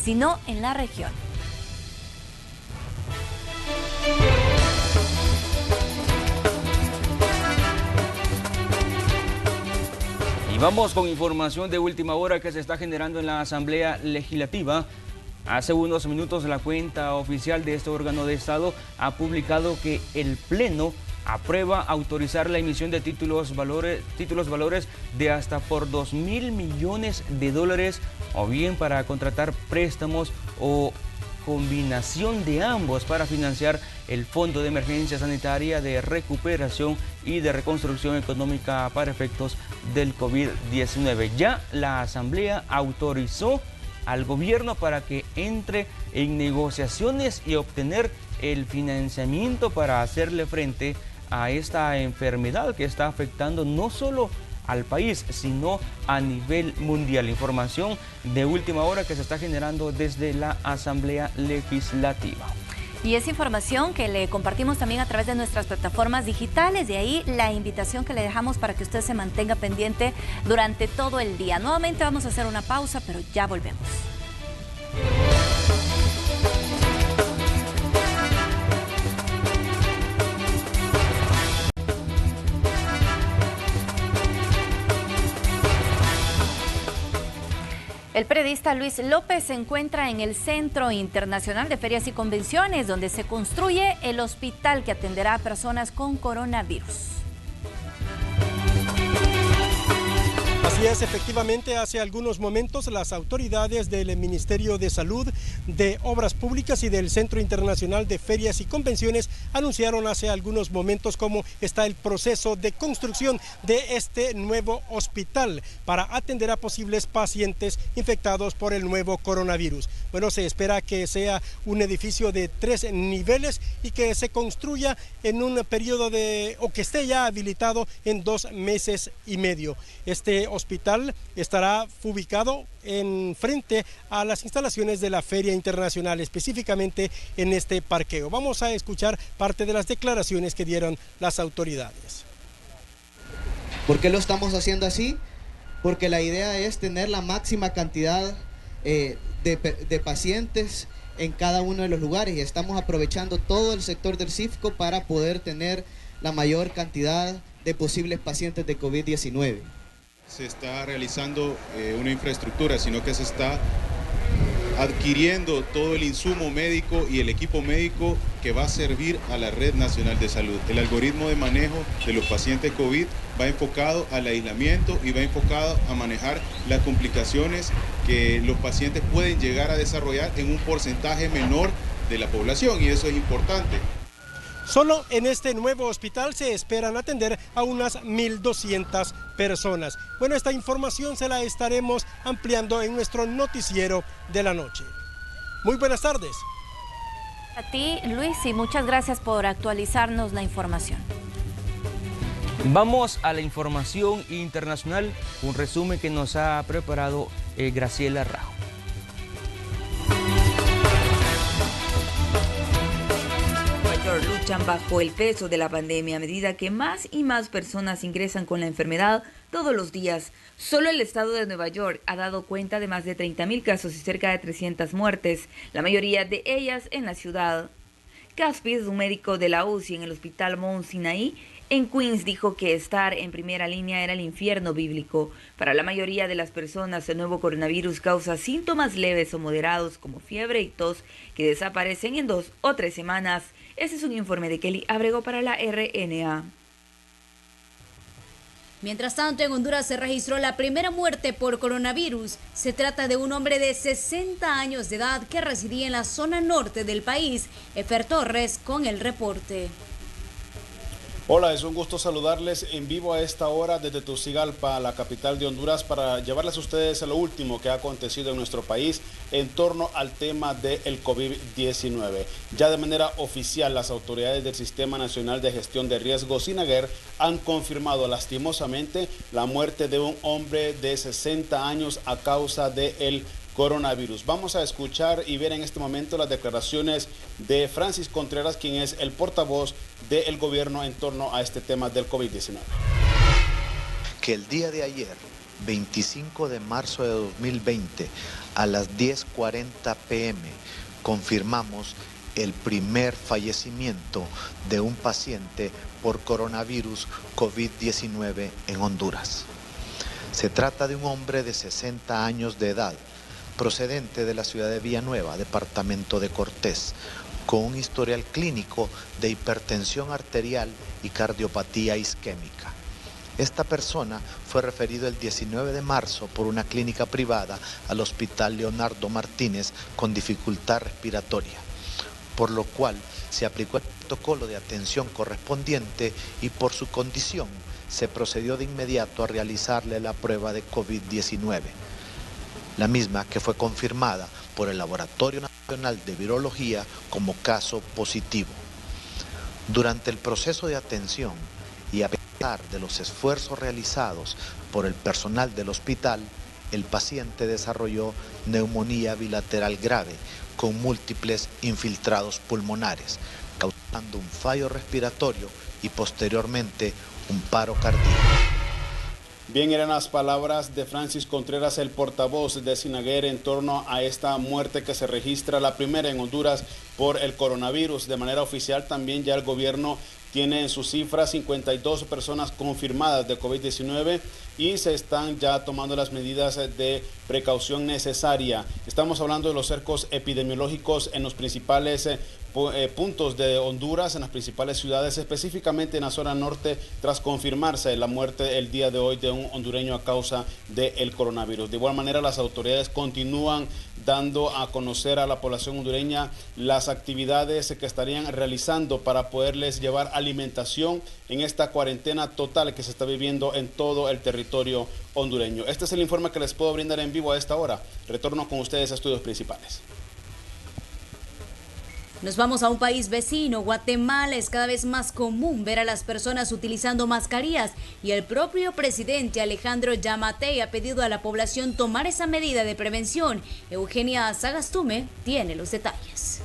sino en la región. Y vamos con información de última hora que se está generando en la Asamblea Legislativa. Hace unos minutos la cuenta oficial de este órgano de Estado ha publicado que el Pleno aprueba autorizar la emisión de títulos valores de hasta por $2.000 millones o bien para contratar préstamos o combinación de ambos para financiar el Fondo de Emergencia Sanitaria de Recuperación y de Reconstrucción Económica para efectos del COVID-19. Ya la Asamblea autorizó al gobierno para que entre en negociaciones y obtener el financiamiento para hacerle frente a esta enfermedad que está afectando no solo al país, sino a nivel mundial. Información de última hora que se está generando desde la Asamblea Legislativa. Y es información que le compartimos también a través de nuestras plataformas digitales, de ahí la invitación que le dejamos para que usted se mantenga pendiente durante todo el día. Nuevamente vamos a hacer una pausa, pero ya volvemos. El periodista Luis López se encuentra en el Centro Internacional de Ferias y Convenciones, donde se construye el hospital que atenderá a personas con coronavirus. Así es, efectivamente, hace algunos momentos las autoridades del Ministerio de Salud, de Obras Públicas y del Centro Internacional de Ferias y Convenciones anunciaron hace algunos momentos cómo está el proceso de construcción de este nuevo hospital para atender a posibles pacientes infectados por el nuevo coronavirus. Bueno, se espera que sea un edificio de 3 niveles y que se construya en un periodo o que esté ya habilitado en 2 meses y medio. Este hospital estará ubicado en frente a las instalaciones de la Feria Internacional, específicamente en este parqueo. Vamos a escuchar parte de las declaraciones que dieron las autoridades. ¿Por qué lo estamos haciendo así? Porque la idea es tener la máxima cantidad de pacientes en cada uno de los lugares y estamos aprovechando todo el sector del CIFCO para poder tener la mayor cantidad de posibles pacientes de COVID-19. Se está realizando una infraestructura, sino que se está adquiriendo todo el insumo médico y el equipo médico que va a servir a la Red Nacional de Salud. El algoritmo de manejo de los pacientes COVID va enfocado al aislamiento y va enfocado a manejar las complicaciones que los pacientes pueden llegar a desarrollar en un porcentaje menor de la población, y eso es importante. Solo en este nuevo hospital se esperan atender a unas 1.200 personas. Bueno, esta información se la estaremos ampliando en nuestro noticiero de la noche. Muy buenas tardes. A ti, Luis, y muchas gracias por actualizarnos la información. Vamos a la información internacional, un resumen que nos ha preparado Graciela Rajo. Luchan bajo el peso de la pandemia a medida que más y más personas ingresan con la enfermedad todos los días. Solo el estado de Nueva York ha dado cuenta de más de 30.000 casos y cerca de 300 muertes, la mayoría de ellas en la ciudad. Caspis, un médico de la UCI en el hospital Mount Sinai en Queens, dijo que estar en primera línea era el infierno bíblico. Para la mayoría de las personas, el nuevo coronavirus causa síntomas leves o moderados como fiebre y tos que desaparecen en 2 o 3 semanas. Este es un informe de Kelly Abrego para la RNA. Mientras tanto, en Honduras se registró la primera muerte por coronavirus. Se trata de un hombre de 60 años de edad que residía en la zona norte del país. Efer Torres con el reporte. Hola, es un gusto saludarles en vivo a esta hora desde Tegucigalpa, la capital de Honduras, para llevarles a ustedes lo último que ha acontecido en nuestro país en torno al tema del COVID-19. Ya de manera oficial, las autoridades del Sistema Nacional de Gestión de Riesgos, SINAGER, han confirmado lastimosamente la muerte de un hombre de 60 años a causa del coronavirus. Vamos a escuchar y ver en este momento las declaraciones de Francis Contreras, quien es el portavoz del gobierno en torno a este tema del COVID-19. Que el día de ayer, 25 de marzo de 2020, a las 10:40 p.m., confirmamos el primer fallecimiento de un paciente por coronavirus COVID-19 en Honduras. Se trata de un hombre de 60 años de edad, procedente de la ciudad de Villanueva, departamento de Cortés, con un historial clínico de hipertensión arterial y cardiopatía isquémica. Esta persona fue referido el 19 de marzo por una clínica privada al Hospital Leonardo Martínez con dificultad respiratoria, por lo cual se aplicó el protocolo de atención correspondiente y por su condición se procedió de inmediato a realizarle la prueba de COVID-19. La misma que fue confirmada por el Laboratorio Nacional de Virología como caso positivo. Durante el proceso de atención y a pesar de los esfuerzos realizados por el personal del hospital, el paciente desarrolló neumonía bilateral grave con múltiples infiltrados pulmonares, causando un fallo respiratorio y posteriormente un paro cardíaco. Bien, eran las palabras de Francis Contreras, el portavoz de SINAGER en torno a esta muerte que se registra, la primera en Honduras por el coronavirus. De manera oficial también ya el gobierno tiene en sus cifras 52 personas confirmadas de COVID-19 y se están ya tomando las medidas de precaución necesaria. Estamos hablando de los cercos epidemiológicos en los principales puntos de Honduras, en las principales ciudades, específicamente en la zona norte, tras confirmarse la muerte el día de hoy de un hondureño a causa del coronavirus. De igual manera, las autoridades continúan dando a conocer a la población hondureña las actividades que estarían realizando para poderles llevar alimentación en esta cuarentena total que se está viviendo en todo el territorio hondureño. Este es el informe que les puedo brindar en vivo a esta hora. Retorno con ustedes a estudios principales. Nos vamos a un país vecino, Guatemala. Es cada vez más común ver a las personas utilizando mascarillas y el propio presidente Alejandro Yamatei ha pedido a la población tomar esa medida de prevención. Eugenia Sagastume tiene los detalles.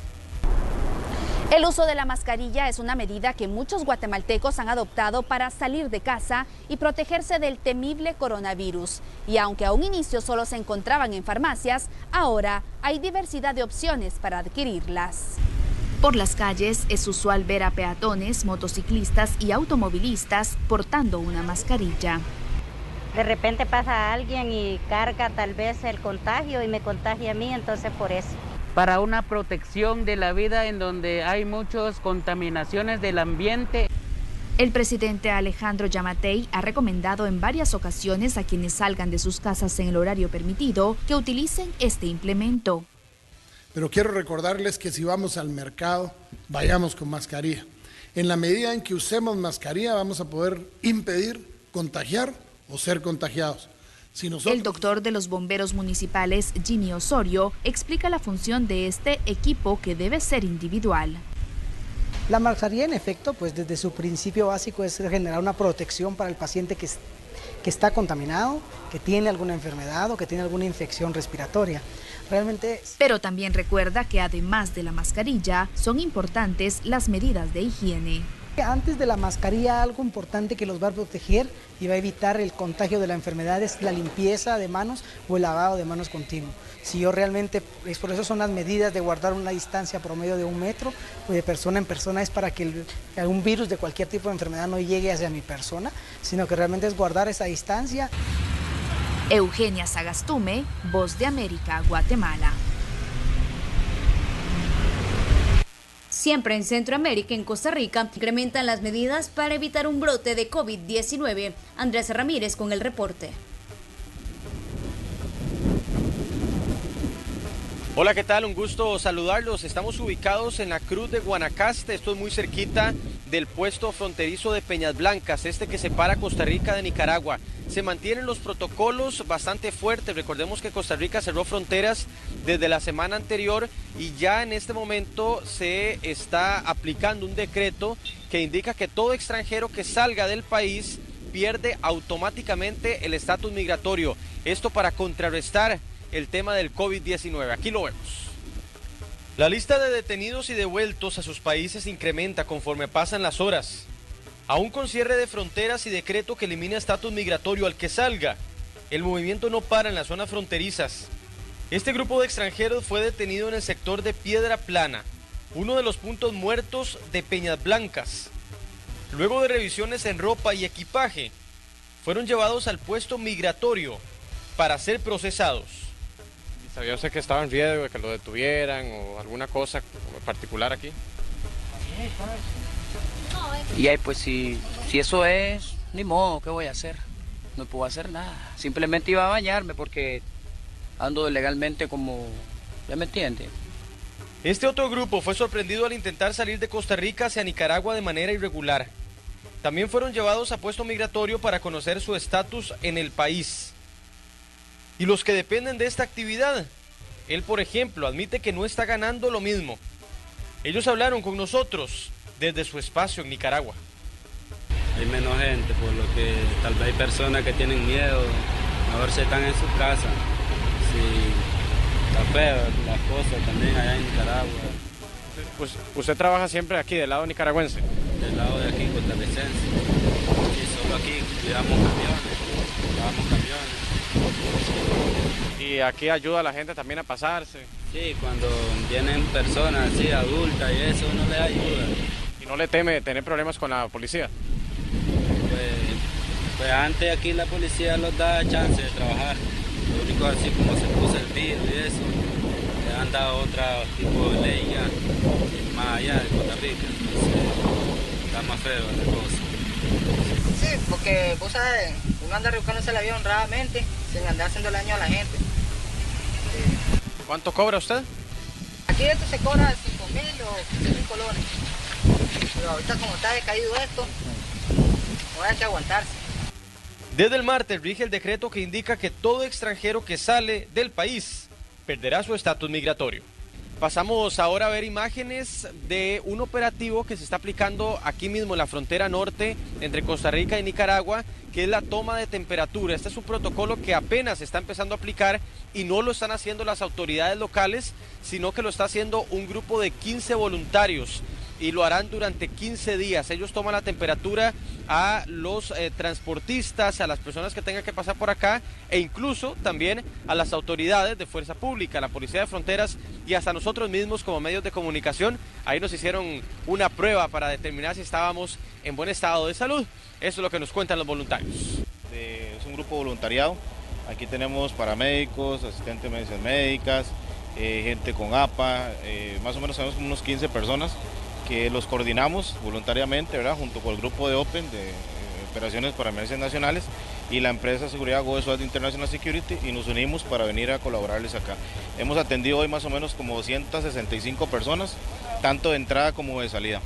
El uso de la mascarilla es una medida que muchos guatemaltecos han adoptado para salir de casa y protegerse del temible coronavirus. Y aunque a un inicio solo se encontraban en farmacias, ahora hay diversidad de opciones para adquirirlas. Por las calles es usual ver a peatones, motociclistas y automovilistas portando una mascarilla. De repente pasa alguien y carga tal vez el contagio y me contagia a mí, entonces por eso. Para una protección de la vida en donde hay muchas contaminaciones del ambiente. El presidente Alejandro Yamatei ha recomendado en varias ocasiones a quienes salgan de sus casas en el horario permitido que utilicen este implemento. Pero quiero recordarles que si vamos al mercado, vayamos con mascarilla. En la medida en que usemos mascarilla vamos a poder impedir contagiar o ser contagiados. El doctor de los bomberos municipales, Jimmy Osorio, explica la función de este equipo que debe ser individual. La mascarilla, en efecto, pues desde su principio básico es generar una protección para el paciente que está contaminado, que tiene alguna enfermedad o que tiene alguna infección respiratoria. Pero también recuerda que además de la mascarilla, son importantes las medidas de higiene. Antes de la mascarilla, algo importante que los va a proteger y va a evitar el contagio de la enfermedad es la limpieza de manos o el lavado de manos continuo. Si yo realmente, es por eso son las medidas de guardar una distancia promedio de 1 metro, pues de persona en persona, es para que algún virus de cualquier tipo de enfermedad no llegue hacia mi persona, sino que realmente es guardar esa distancia. Eugenia Sagastume, Voz de América, Guatemala. Siempre en Centroamérica y en Costa Rica incrementan las medidas para evitar un brote de COVID-19. Andrés Ramírez con el reporte. Hola, ¿qué tal? Un gusto saludarlos. Estamos ubicados en la Cruz de Guanacaste. Esto es muy cerquita del puesto fronterizo de Peñas Blancas, que separa Costa Rica de Nicaragua. Se mantienen los protocolos bastante fuertes. Recordemos que Costa Rica cerró fronteras desde la semana anterior y ya en este momento se está aplicando un decreto que indica que todo extranjero que salga del país pierde automáticamente el estatus migratorio. Esto para contrarrestar el tema del COVID-19. Aquí lo vemos. La lista de detenidos y devueltos a sus países incrementa conforme pasan las horas. Aún con cierre de fronteras y decreto que elimina estatus migratorio al que salga, el movimiento no para en las zonas fronterizas. Este grupo de extranjeros fue detenido en el sector de Piedra Plana, uno de los puntos muertos de Peñas Blancas. Luego de revisiones en ropa y equipaje, fueron llevados al puesto migratorio para ser procesados. ¿Sabía usted que estaba en riesgo de que lo detuvieran o alguna cosa particular aquí? Y ahí pues si eso es, ni modo, ¿qué voy a hacer? No puedo hacer nada. Simplemente iba a bañarme porque ando legalmente como, ¿ya me entiende? Este otro grupo fue sorprendido al intentar salir de Costa Rica hacia Nicaragua de manera irregular. También fueron llevados a puesto migratorio para conocer su estatus en el país. Y los que dependen de esta actividad, él por ejemplo admite que no está ganando lo mismo. Ellos hablaron con nosotros desde su espacio en Nicaragua. Hay menos gente, por lo que tal vez hay personas que tienen miedo, mejor se están en su casa. Sí, está feo las cosas también allá en Nicaragua. Pues usted trabaja siempre aquí, del lado nicaragüense. Del lado de aquí, costarricense. Y solo aquí cuidamos camiones. Y aquí ayuda a la gente también a pasarse. Sí, cuando vienen personas así, adultas y eso, uno les ayuda. ¿Y no le teme tener problemas con la policía? Pues antes aquí la policía los da chance de trabajar. Lo único así como se puso el virus y eso, le han dado otro tipo de ley ya, más allá de Costa Rica. Entonces está más feo la cosa. Sí, porque vos sabes, uno anda rebuscándose la vida honradamente, sin andar haciendo daño a la gente. ¿Cuánto cobra usted? Aquí esto se cobra 5.000 o 15.000 colones. Pero ahorita como está decaído esto, no hay que aguantarse. Desde el martes rige el decreto que indica que todo extranjero que sale del país perderá su estatus migratorio. Pasamos ahora a ver imágenes de un operativo que se está aplicando aquí mismo en la frontera norte entre Costa Rica y Nicaragua, que es la toma de temperatura. Este es un protocolo que apenas se está empezando a aplicar y no lo están haciendo las autoridades locales, sino que lo está haciendo un grupo de 15 voluntarios y lo harán durante 15 días. Ellos toman la temperatura a los transportistas, a las personas que tengan que pasar por acá e incluso también a las autoridades de fuerza pública, la Policía de Fronteras y hasta nosotros mismos como medios de comunicación. Ahí nos hicieron una prueba para determinar si estábamos en buen estado de salud. Eso es lo que nos cuentan los voluntarios. Es un grupo voluntariado. Aquí tenemos paramédicos, asistentes de medicinas médicas, gente con APA, más o menos tenemos unos 15 personas que los coordinamos voluntariamente, ¿verdad? Junto con el grupo de Open, de Operaciones para Emergencias Nacionales, y la empresa de seguridad GoSWAT International Security, y nos unimos para venir a colaborarles acá. Hemos atendido hoy más o menos como 265 personas, tanto de entrada como de salida.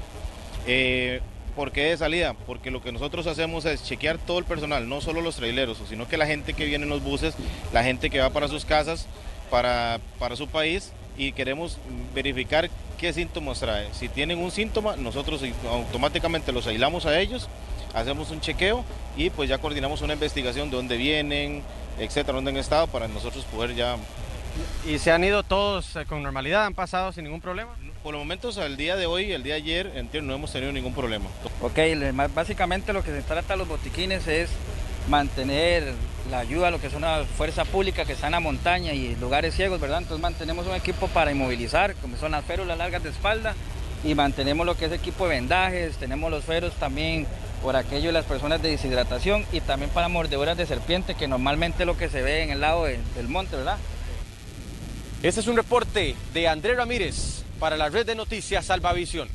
¿Por qué de salida? Porque lo que nosotros hacemos es chequear todo el personal, no solo los traileros, sino que la gente que viene en los buses, la gente que va para sus casas, para su país, y queremos verificar qué síntomas trae. Si tienen un síntoma, nosotros automáticamente los aislamos a ellos, hacemos un chequeo y pues ya coordinamos una investigación de dónde vienen, etcétera, dónde han estado, para nosotros poder ya... ¿Y se han ido todos con normalidad? ¿Han pasado sin ningún problema? Por los momentos, al día de hoy, el día de ayer, entiendo, no hemos tenido ningún problema. Ok, básicamente lo que se trata de los botiquines es mantener la ayuda a lo que es una fuerza pública que está en la montaña y lugares ciegos, ¿verdad? Entonces mantenemos un equipo para inmovilizar, como son las férulas largas de espalda, y mantenemos lo que es equipo de vendajes, tenemos los feros también por aquello de las personas de deshidratación, y también para mordeduras de serpiente, que normalmente es lo que se ve en el lado del monte, ¿verdad? Este es un reporte de Andrés Ramírez para la red de noticias Salvavisión.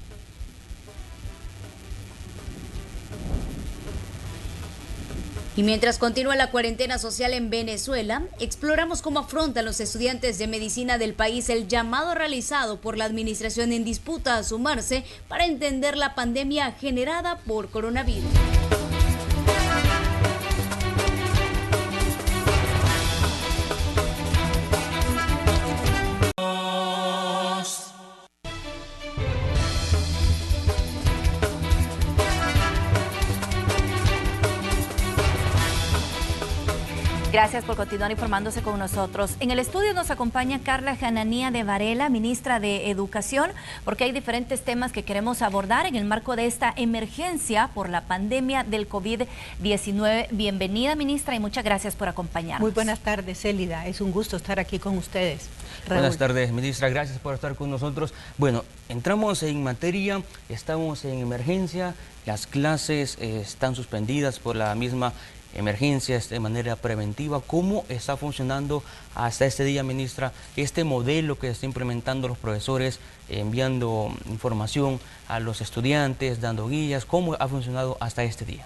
Y mientras continúa la cuarentena social en Venezuela, exploramos cómo afrontan los estudiantes de medicina del país el llamado realizado por la administración en disputa a sumarse para entender la pandemia generada por coronavirus. Gracias por continuar informándose con nosotros. En el estudio nos acompaña Carla Jananía de Varela, ministra de Educación, porque hay diferentes temas que queremos abordar en el marco de esta emergencia por la pandemia del COVID-19. Bienvenida, ministra, y muchas gracias por acompañarnos. Muy buenas tardes, Célida. Es un gusto estar aquí con ustedes. Raúl. Buenas tardes, ministra. Gracias por estar con nosotros. Bueno, entramos en materia, estamos en emergencia, las clases están suspendidas por la misma emergencias de manera preventiva. ¿Cómo está funcionando hasta este día, ministra, este modelo que está implementando los profesores, enviando información a los estudiantes, dando guías? ¿Cómo ha funcionado hasta este día?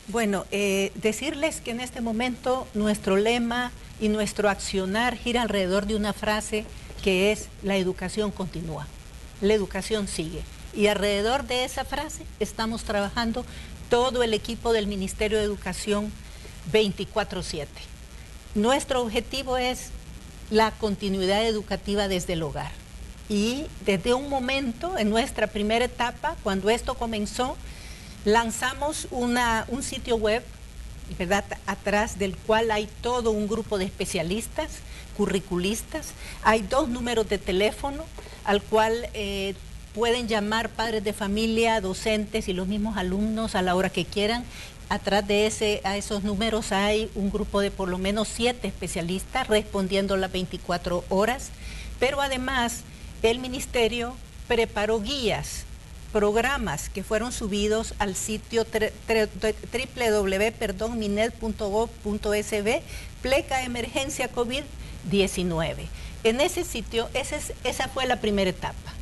Bueno, decirles que en este momento nuestro lema y nuestro accionar gira alrededor de una frase que es: la educación continúa, la educación sigue. Y alrededor de esa frase estamos trabajando todo el equipo del Ministerio de Educación 24/7. Nuestro objetivo es la continuidad educativa desde el hogar. Y desde un momento, en nuestra primera etapa, cuando esto comenzó, lanzamos un sitio web, ¿verdad?, atrás del cual hay todo un grupo de especialistas, curriculistas. Hay 2 números de teléfono al cual pueden llamar padres de familia, docentes y los mismos alumnos a la hora que quieran. Atrás de esos números hay un grupo de por lo menos 7 especialistas respondiendo las 24 horas, pero además el ministerio preparó guías, programas que fueron subidos al sitio www.minet.gov.sb, pleca emergencia COVID-19. En ese sitio, esa fue la primera etapa.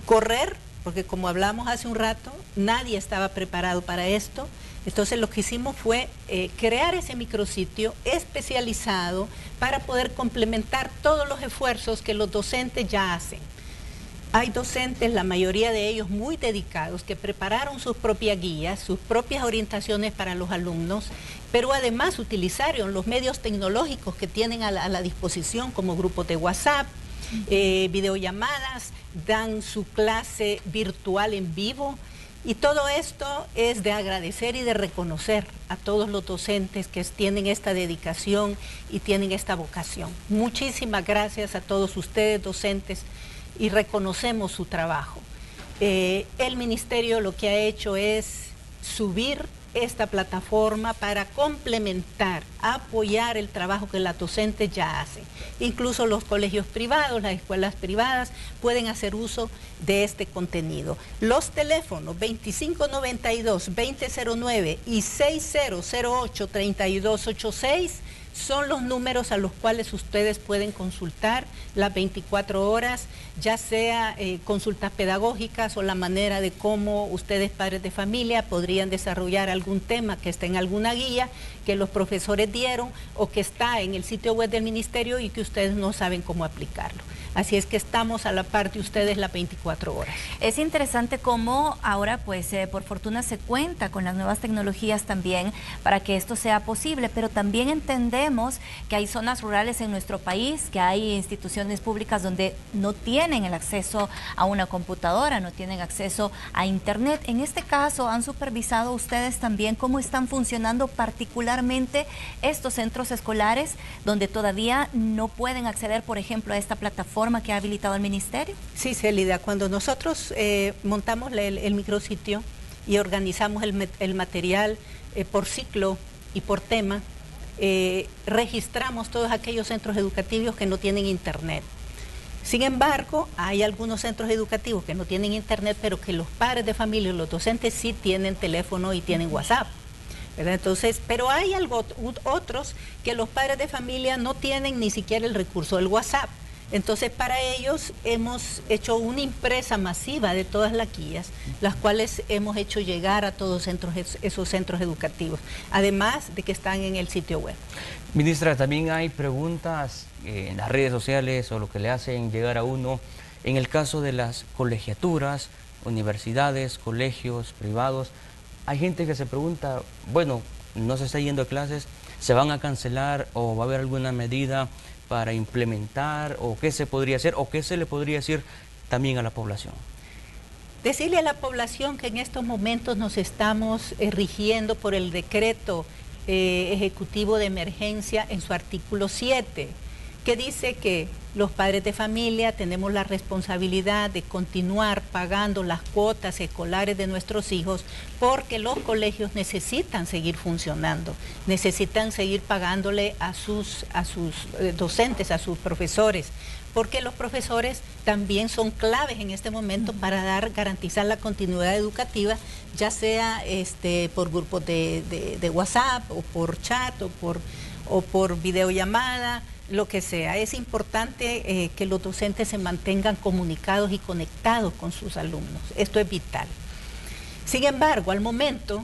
Correr, porque como hablamos hace un rato, nadie estaba preparado para esto. Entonces lo que hicimos fue crear ese micrositio especializado para poder complementar todos los esfuerzos que los docentes ya hacen. Hay docentes, la mayoría de ellos muy dedicados, que prepararon sus propias guías, sus propias orientaciones para los alumnos, pero además utilizaron los medios tecnológicos que tienen a la disposición, como grupos de WhatsApp, videollamadas, dan su clase virtual en vivo. Y todo esto es de agradecer y de reconocer a todos los docentes que tienen esta dedicación y tienen esta vocación. Muchísimas gracias a todos ustedes, docentes, y reconocemos su trabajo. El ministerio lo que ha hecho es subir esta plataforma para complementar, apoyar el trabajo que las docentes ya hacen. Incluso los colegios privados, las escuelas privadas pueden hacer uso de este contenido. Los teléfonos 2592-2009 y 6008-3286 son los números a los cuales ustedes pueden consultar las 24 horas, ya sea consultas pedagógicas o la manera de cómo ustedes, padres de familia, podrían desarrollar algún tema que esté en alguna guía que los profesores dieron o que está en el sitio web del ministerio y que ustedes no saben cómo aplicarlo. Así es que estamos a la par de ustedes las 24 horas. Es interesante cómo ahora, pues, por fortuna se cuenta con las nuevas tecnologías también para que esto sea posible, pero también entendemos que hay zonas rurales en nuestro país, que hay instituciones públicas donde no tienen el acceso a una computadora, no tienen acceso a internet. En este caso, ¿han supervisado ustedes también cómo están funcionando particularmente estos centros escolares donde todavía no pueden acceder, por ejemplo, a esta plataforma que ha habilitado el ministerio? Sí, Célida, cuando nosotros montamos el micrositio y organizamos el material por ciclo y por tema, registramos todos aquellos centros educativos que no tienen internet. Sin embargo, hay algunos centros educativos que no tienen internet, pero que los padres de familia y los docentes sí tienen teléfono y tienen WhatsApp, ¿verdad? Entonces, pero hay otros que los padres de familia no tienen ni siquiera el recurso del WhatsApp. Entonces, para ellos hemos hecho una impresa masiva de todas las guías, las cuales hemos hecho llegar a todos esos centros educativos, además de que están en el sitio web. Ministra, también hay preguntas en las redes sociales o lo que le hacen llegar a uno en el caso de las colegiaturas, universidades, colegios privados. Hay gente que se pregunta, bueno, no se está yendo a clases, ¿se van a cancelar o va a haber alguna medida para implementar, o qué se podría hacer, o qué se le podría decir también a la población? Decirle a la población que en estos momentos nos estamos rigiendo por el decreto ejecutivo de emergencia en su artículo 7, que dice que los padres de familia tenemos la responsabilidad de continuar pagando las cuotas escolares de nuestros hijos porque los colegios necesitan seguir funcionando, necesitan seguir pagándole a sus docentes, a sus profesores, porque los profesores también son claves en este momento para garantizar la continuidad educativa, ya sea por grupos de WhatsApp o por chat o por videollamada, lo que sea. Es importante que los docentes se mantengan comunicados y conectados con sus alumnos. Esto es vital. Sin embargo, al momento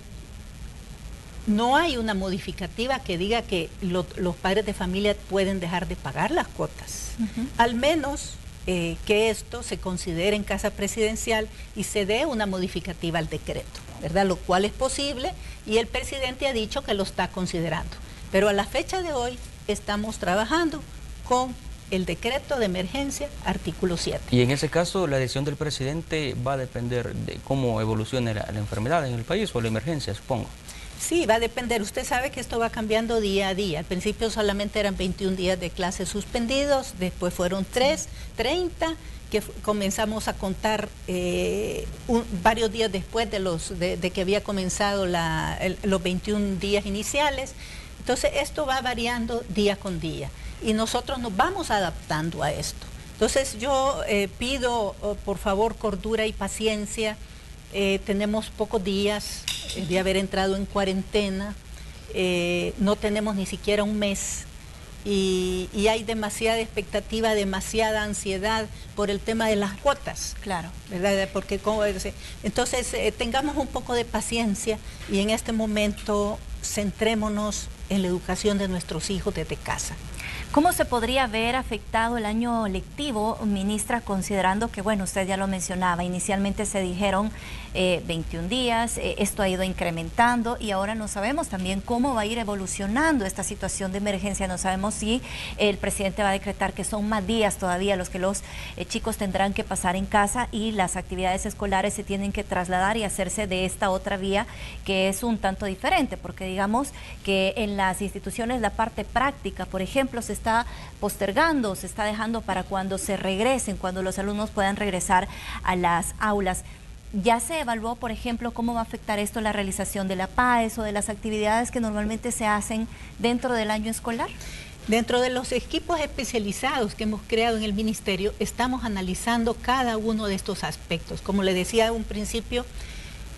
no hay una modificativa que diga que los padres de familia pueden dejar de pagar las cuotas. Al menos que esto se considere en Casa Presidencial y se dé una modificativa al decreto, ¿verdad? Lo cual es posible y el presidente ha dicho que lo está considerando. Pero a la fecha de hoy estamos trabajando con el decreto de emergencia, artículo 7. Y en ese caso, la decisión del presidente va a depender de cómo evolucione la enfermedad en el país o la emergencia, supongo. Sí, va a depender. Usted sabe que esto va cambiando día a día. Al principio solamente eran 21 días de clases suspendidos, después fueron 30, que comenzamos a contar varios días después de que había comenzado los 21 días iniciales. Entonces, esto va variando día con día y nosotros nos vamos adaptando a esto. Entonces, yo pido, por favor, cordura y paciencia. Tenemos pocos días de haber entrado en cuarentena, no tenemos ni siquiera un mes y hay demasiada expectativa, demasiada ansiedad por el tema de las cuotas. Claro. ¿Verdad? Porque, entonces, tengamos un poco de paciencia y en este momento centrémonos en la educación de nuestros hijos desde casa. ¿Cómo se podría ver afectado el año lectivo, ministra, considerando que, bueno, usted ya lo mencionaba, inicialmente se dijeron 21 días, esto ha ido incrementando y ahora no sabemos también cómo va a ir evolucionando esta situación de emergencia, no sabemos si el presidente va a decretar que son más días todavía los que los chicos tendrán que pasar en casa y las actividades escolares se tienen que trasladar y hacerse de esta otra vía que es un tanto diferente, porque digamos que en las instituciones la parte práctica, por ejemplo, se está postergando, se está dejando para cuando se regresen, cuando los alumnos puedan regresar a las aulas. ¿Ya se evaluó, por ejemplo, cómo va a afectar esto la realización de la PAES o de las actividades que normalmente se hacen dentro del año escolar? Dentro de los equipos especializados que hemos creado en el Ministerio, estamos analizando cada uno de estos aspectos. Como le decía en un principio,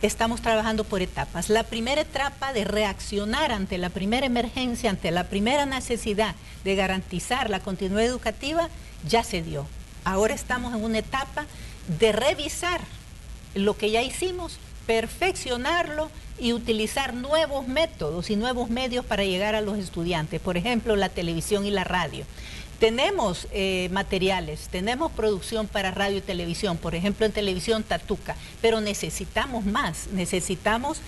estamos trabajando por etapas. La primera etapa de reaccionar ante la primera emergencia, ante la primera necesidad de garantizar la continuidad educativa, ya se dio. Ahora estamos en una etapa de revisar lo que ya hicimos, perfeccionarlo y utilizar nuevos métodos y nuevos medios para llegar a los estudiantes. Por ejemplo, la televisión y la radio. Tenemos materiales, tenemos producción para radio y televisión, por ejemplo en televisión Tatuca, pero necesitamos más, necesitamos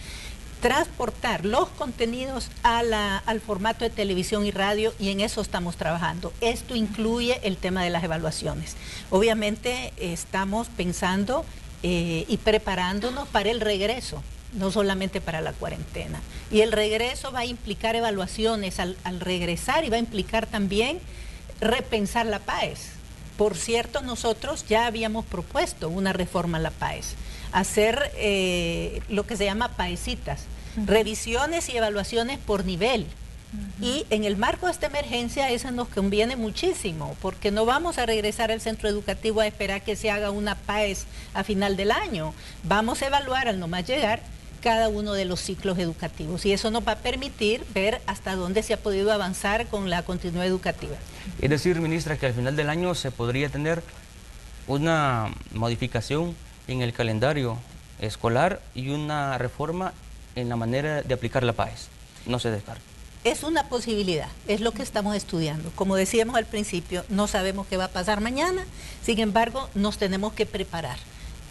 transportar los contenidos al formato de televisión y radio, y en eso estamos trabajando. Esto incluye el tema de las evaluaciones. Obviamente estamos pensando y preparándonos para el regreso, no solamente para la cuarentena. Y el regreso va a implicar evaluaciones al regresar, y va a implicar también repensar la PAES. Por cierto, nosotros ya habíamos propuesto una reforma a la PAES, hacer lo que se llama PAESitas, revisiones y evaluaciones por nivel. Y en el marco de esta emergencia eso nos conviene muchísimo, porque no vamos a regresar al centro educativo a esperar que se haga una PAES a final del año. Vamos a evaluar al nomás llegar cada uno de los ciclos educativos, y eso nos va a permitir ver hasta dónde se ha podido avanzar con la continuidad educativa. Es decir, ministra, que al final del año se podría tener una modificación en el calendario escolar y una reforma en la manera de aplicar la PAES. No se descarta. Es una posibilidad, es lo que estamos estudiando. Como decíamos al principio, no sabemos qué va a pasar mañana, sin embargo, nos tenemos que preparar,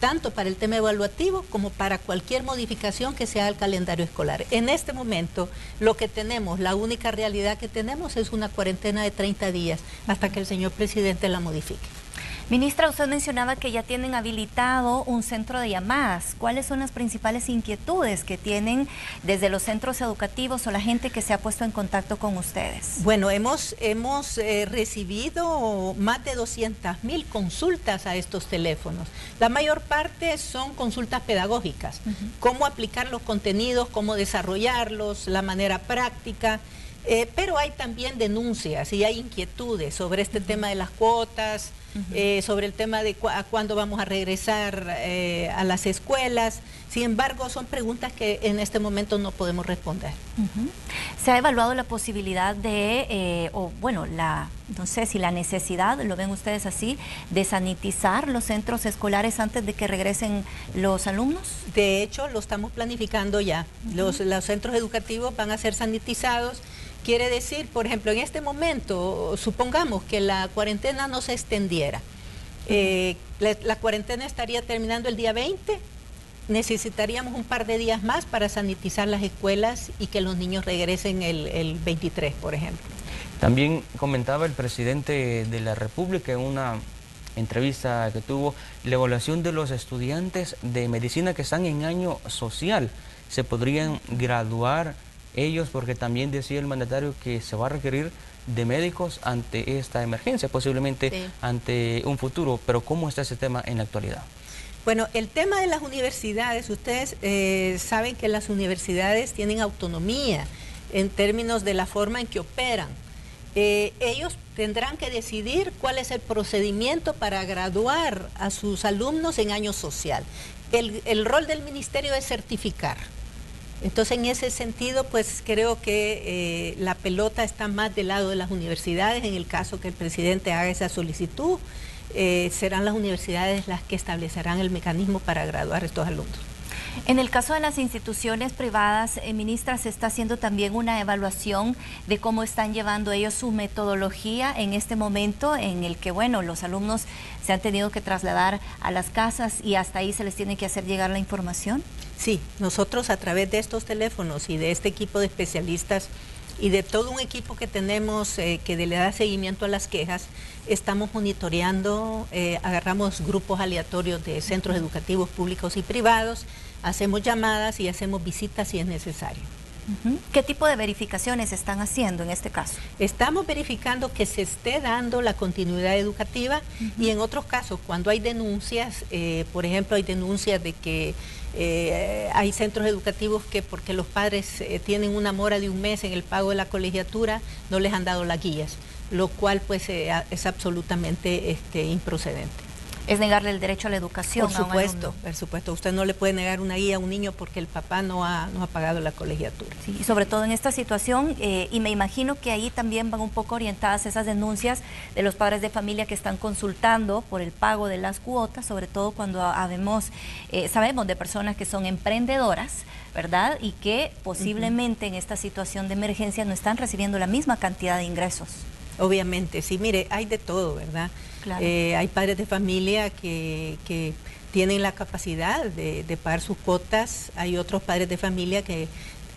tanto para el tema evaluativo como para cualquier modificación que sea al calendario escolar. En este momento, lo que tenemos, la única realidad que tenemos es una cuarentena de 30 días hasta que el señor presidente la modifique. Ministra, usted mencionaba que ya tienen habilitado un centro de llamadas. ¿Cuáles son las principales inquietudes que tienen desde los centros educativos o la gente que se ha puesto en contacto con ustedes? Bueno, hemos recibido más de 200.000 consultas a estos teléfonos. La mayor parte son consultas pedagógicas, cómo aplicar los contenidos, cómo desarrollarlos, la manera práctica. Pero hay también denuncias y hay inquietudes sobre este tema de las cuotas, sobre el tema de cuándo vamos a regresar a las escuelas. Sin embargo, son preguntas que en este momento no podemos responder. ¿Se ha evaluado la posibilidad de, no sé si la necesidad, lo ven ustedes así, de sanitizar los centros escolares antes de que regresen los alumnos? De hecho, lo estamos planificando ya. Los centros educativos van a ser sanitizados. Quiere decir, por ejemplo, en este momento, supongamos que la cuarentena no se extendiera. La cuarentena estaría terminando el día 20, necesitaríamos un par de días más para sanitizar las escuelas y que los niños regresen el 23, por ejemplo. También comentaba el presidente de la República en una entrevista que tuvo, la evaluación de los estudiantes de medicina que están en año social. ¿Se podrían graduar ellos? Porque también decía el mandatario que se va a requerir de médicos ante esta emergencia, posiblemente ante un futuro. Pero ¿cómo está ese tema en la actualidad? Bueno, el tema de las universidades, ustedes saben que las universidades tienen autonomía en términos de la forma en que operan. Ellos tendrán que decidir cuál es el procedimiento para graduar a sus alumnos en año social. El rol del ministerio es certificar. Entonces, en ese sentido, pues creo que la pelota está más del lado de las universidades. En el caso que el presidente haga esa solicitud, serán las universidades las que establecerán el mecanismo para graduar a estos alumnos. En el caso de las instituciones privadas, ministra, se está haciendo también una evaluación de cómo están llevando ellos su metodología en este momento en el que, bueno, los alumnos se han tenido que trasladar a las casas y hasta ahí se les tiene que hacer llegar la información. Sí, nosotros a través de estos teléfonos y de este equipo de especialistas y de todo un equipo que tenemos que le da seguimiento a las quejas, estamos monitoreando, agarramos grupos aleatorios de centros educativos públicos y privados, hacemos llamadas y hacemos visitas si es necesario. ¿Qué tipo de verificaciones están haciendo en este caso? Estamos verificando que se esté dando la continuidad educativa y en otros casos, cuando hay denuncias, por ejemplo, hay denuncias de que hay centros educativos que porque los padres tienen una mora de un mes en el pago de la colegiatura, no les han dado las guías, lo cual pues es absolutamente improcedente. Es negarle el derecho a la educación. Por supuesto. Usted no le puede negar una guía a un niño porque el papá no ha pagado la colegiatura. Sí, y sobre todo en esta situación, y me imagino que ahí también van un poco orientadas esas denuncias de los padres de familia que están consultando por el pago de las cuotas, sobre todo cuando sabemos de personas que son emprendedoras, ¿verdad? Y que posiblemente en esta situación de emergencia no están recibiendo la misma cantidad de ingresos. Obviamente, sí, mire, hay de todo, ¿verdad? Claro. Hay padres de familia que tienen la capacidad de pagar sus cuotas, hay otros padres de familia que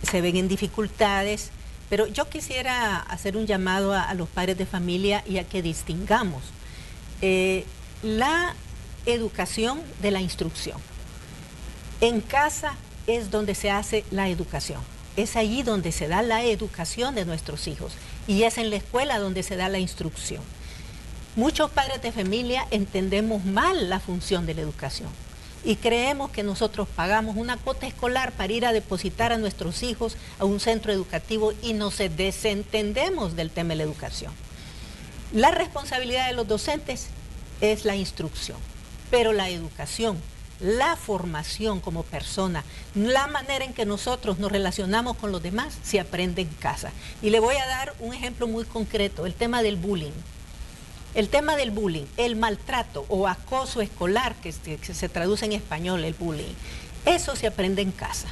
se ven en dificultades, pero yo quisiera hacer un llamado a los padres de familia y a que distingamos la educación de la instrucción. En casa es donde se hace la educación. Es allí donde se da la educación de nuestros hijos y es en la escuela donde se da la instrucción. Muchos padres de familia entendemos mal la función de la educación y creemos que nosotros pagamos una cuota escolar para ir a depositar a nuestros hijos a un centro educativo y nos desentendemos del tema de la educación. La responsabilidad de los docentes es la instrucción, pero la educación, la formación como persona, la manera en que nosotros nos relacionamos con los demás, se aprende en casa. Y le voy a dar un ejemplo muy concreto, el tema del bullying. El tema del bullying, el maltrato o acoso escolar, que se traduce en español, el bullying, eso se aprende en casa.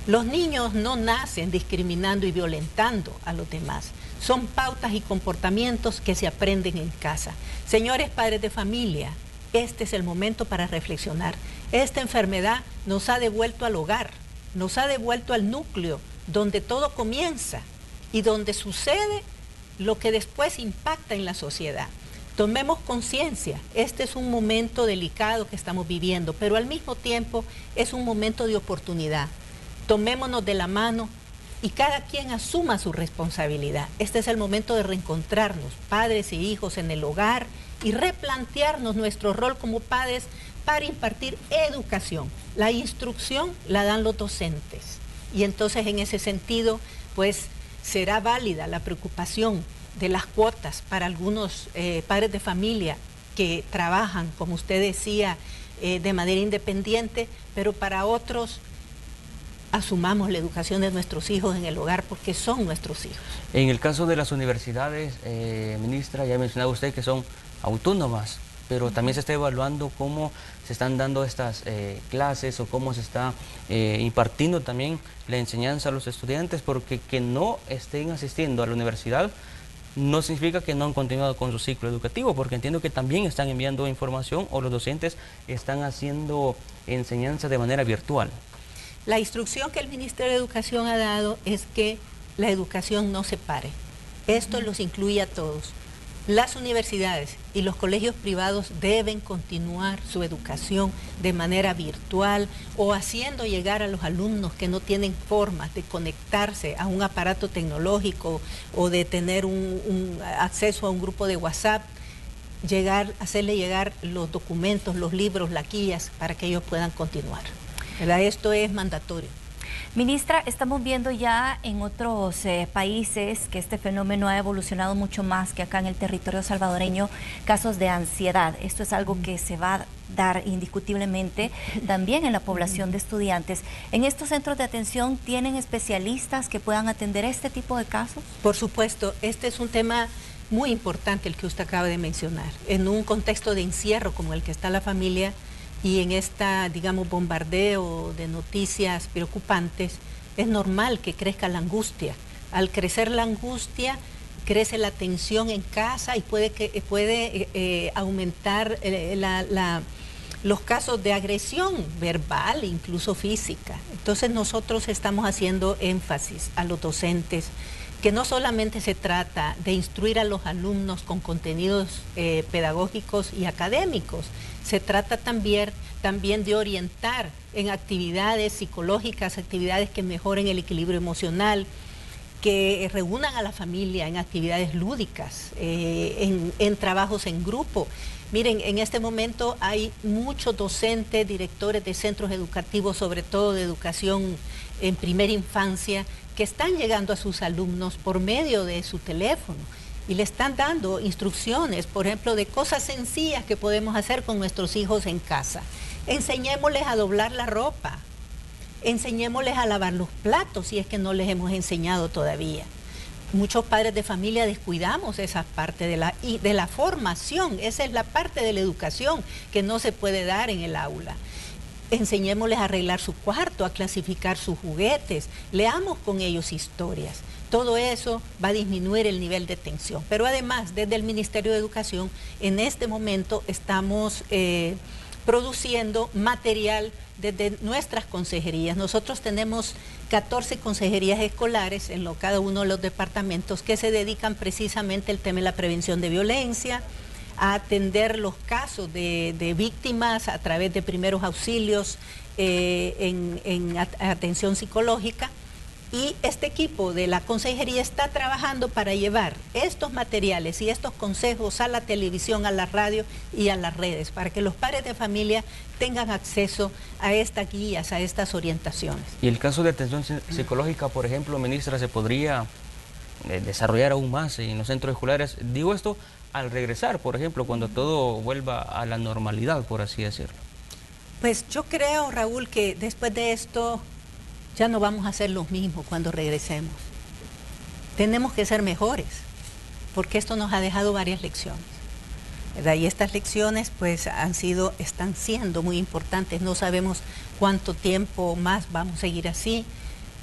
Los niños no nacen discriminando y violentando a los demás. Son pautas y comportamientos que se aprenden en casa. Señores padres de familia, este es el momento para reflexionar. Esta enfermedad nos ha devuelto al hogar, nos ha devuelto al núcleo, donde todo comienza y donde sucede lo que después impacta en la sociedad. Tomemos conciencia, este es un momento delicado que estamos viviendo, pero al mismo tiempo es un momento de oportunidad. Tomémonos de la mano y cada quien asuma su responsabilidad. Este es el momento de reencontrarnos, padres e hijos en el hogar, y replantearnos nuestro rol como padres para impartir educación. La instrucción la dan los docentes y entonces en ese sentido pues será válida la preocupación de las cuotas para algunos padres de familia que trabajan, como usted decía, de manera independiente, pero para otros asumamos la educación de nuestros hijos en el hogar porque son nuestros hijos. En el caso de las universidades, ministra, ya mencionaba usted que son autónomas, pero también se está evaluando cómo se están dando estas clases o cómo se está impartiendo también la enseñanza a los estudiantes, porque que no estén asistiendo a la universidad no significa que no han continuado con su ciclo educativo, porque entiendo que también están enviando información o los docentes están haciendo enseñanza de manera virtual. La instrucción que el Ministerio de Educación ha dado es que la educación no se pare. Esto los incluye a todos. Las universidades y los colegios privados deben continuar su educación de manera virtual o haciendo llegar a los alumnos que no tienen formas de conectarse a un aparato tecnológico o de tener un acceso a un grupo de WhatsApp, hacerle llegar los documentos, los libros, las guías para que ellos puedan continuar. ¿Verdad? Esto es mandatorio. Ministra, estamos viendo ya en otros países que este fenómeno ha evolucionado mucho más que acá en el territorio salvadoreño, casos de ansiedad. Esto es algo que se va a dar indiscutiblemente también en la población de estudiantes. ¿En estos centros de atención tienen especialistas que puedan atender este tipo de casos? Por supuesto, este es un tema muy importante el que usted acaba de mencionar. En un contexto de encierro como el que está la familia, y en esta, digamos, bombardeo de noticias preocupantes, es normal que crezca la angustia. Al crecer la angustia, crece la tensión en casa y puede aumentar los casos de agresión verbal e incluso física. Entonces nosotros estamos haciendo énfasis a los docentes que no solamente se trata de instruir a los alumnos con contenidos pedagógicos y académicos, se trata también de orientar en actividades psicológicas, actividades que mejoren el equilibrio emocional, que reúnan a la familia en actividades lúdicas, en trabajos en grupo. Miren, en este momento hay muchos docentes, directores de centros educativos, sobre todo de educación en primera infancia, que están llegando a sus alumnos por medio de su teléfono y le están dando instrucciones, por ejemplo, de cosas sencillas que podemos hacer con nuestros hijos en casa. Enseñémosles a doblar la ropa, enseñémosles a lavar los platos si es que no les hemos enseñado todavía. Muchos padres de familia descuidamos esa parte de la formación, esa es la parte de la educación que no se puede dar en el aula. Enseñémosles a arreglar su cuarto, a clasificar sus juguetes, leamos con ellos historias. Todo eso va a disminuir el nivel de tensión. Pero además, desde el Ministerio de Educación, en este momento estamos produciendo material desde nuestras consejerías. Nosotros tenemos 14 consejerías escolares en cada uno de los departamentos que se dedican precisamente al tema de la prevención de violencia, a atender los casos de víctimas a través de primeros auxilios en atención psicológica. Y este equipo de la consejería está trabajando para llevar estos materiales y estos consejos a la televisión, a la radio y a las redes, para que los padres de familia tengan acceso a estas guías, a estas orientaciones. Y el caso de atención psicológica, por ejemplo, ministra, ¿se podría desarrollar aún más en los centros escolares? Digo esto al regresar, por ejemplo, cuando todo vuelva a la normalidad, por así decirlo. Pues yo creo, Raúl, que después de esto ya no vamos a ser los mismos cuando regresemos. Tenemos que ser mejores, porque esto nos ha dejado varias lecciones, ¿verdad? Y estas lecciones pues están siendo muy importantes. No sabemos cuánto tiempo más vamos a seguir así,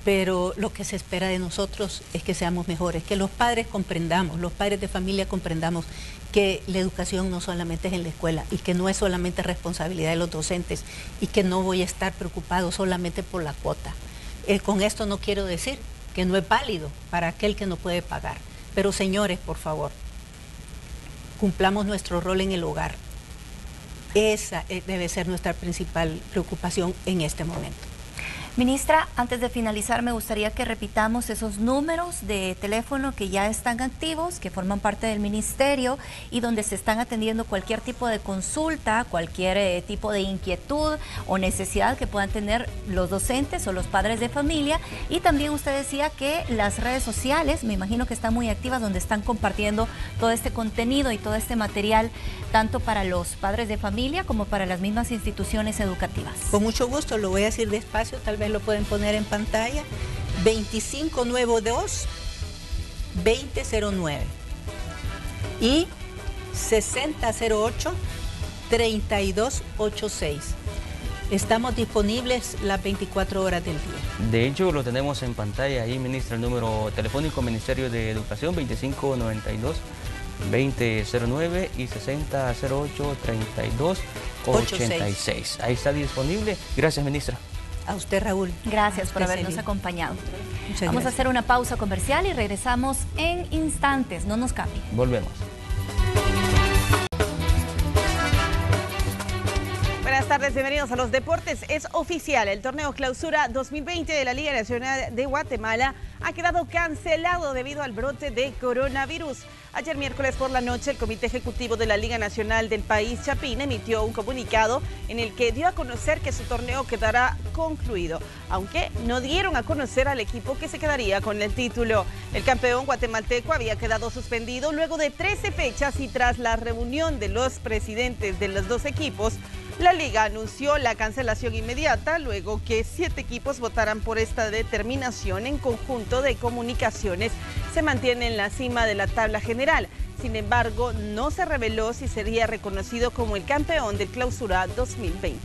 pero lo que se espera de nosotros es que seamos mejores, que los padres comprendamos, los padres de familia comprendamos que la educación no solamente es en la escuela y que no es solamente responsabilidad de los docentes y que no voy a estar preocupado solamente por la cuota. Con esto no quiero decir que no es válido para aquel que no puede pagar, pero señores, por favor, cumplamos nuestro rol en el hogar. Esa debe ser nuestra principal preocupación en este momento. Ministra, antes de finalizar, me gustaría que repitamos esos números de teléfono que ya están activos, que forman parte del ministerio y donde se están atendiendo cualquier tipo de consulta, cualquier tipo de inquietud o necesidad que puedan tener los docentes o los padres de familia. Y también usted decía que las redes sociales, me imagino que están muy activas, donde están compartiendo todo este contenido y todo este material, tanto para los padres de familia como para las mismas instituciones educativas. Con mucho gusto, lo voy a decir despacio, tal vez lo pueden poner en pantalla. 2592-2009 y 6008-3286. Estamos disponibles las 24 horas del día. De hecho, lo tenemos en pantalla ahí, ministra, el número telefónico Ministerio de Educación, 2592-2009 y 6008-3286. Ahí está disponible. Gracias, ministra. A usted, Raúl. Gracias por habernos acompañado. Vamos a hacer una pausa comercial y regresamos en instantes. No nos cambie. Volvemos. Buenas tardes, bienvenidos a los deportes. Es oficial, el torneo Clausura 2020 de la Liga Nacional de Guatemala ha quedado cancelado debido al brote de coronavirus. Ayer miércoles por la noche, el Comité Ejecutivo de la Liga Nacional del país, Chapín, emitió un comunicado en el que dio a conocer que su torneo quedará concluido, aunque no dieron a conocer al equipo que se quedaría con el título. El campeón guatemalteco había quedado suspendido luego de 13 fechas y tras la reunión de los presidentes de los dos equipos, la Liga anunció la cancelación inmediata luego que 7 equipos votaran por esta determinación. En conjunto de comunicaciones se mantiene en la cima de la tabla general. Sin embargo, no se reveló si sería reconocido como el campeón del Clausura 2020.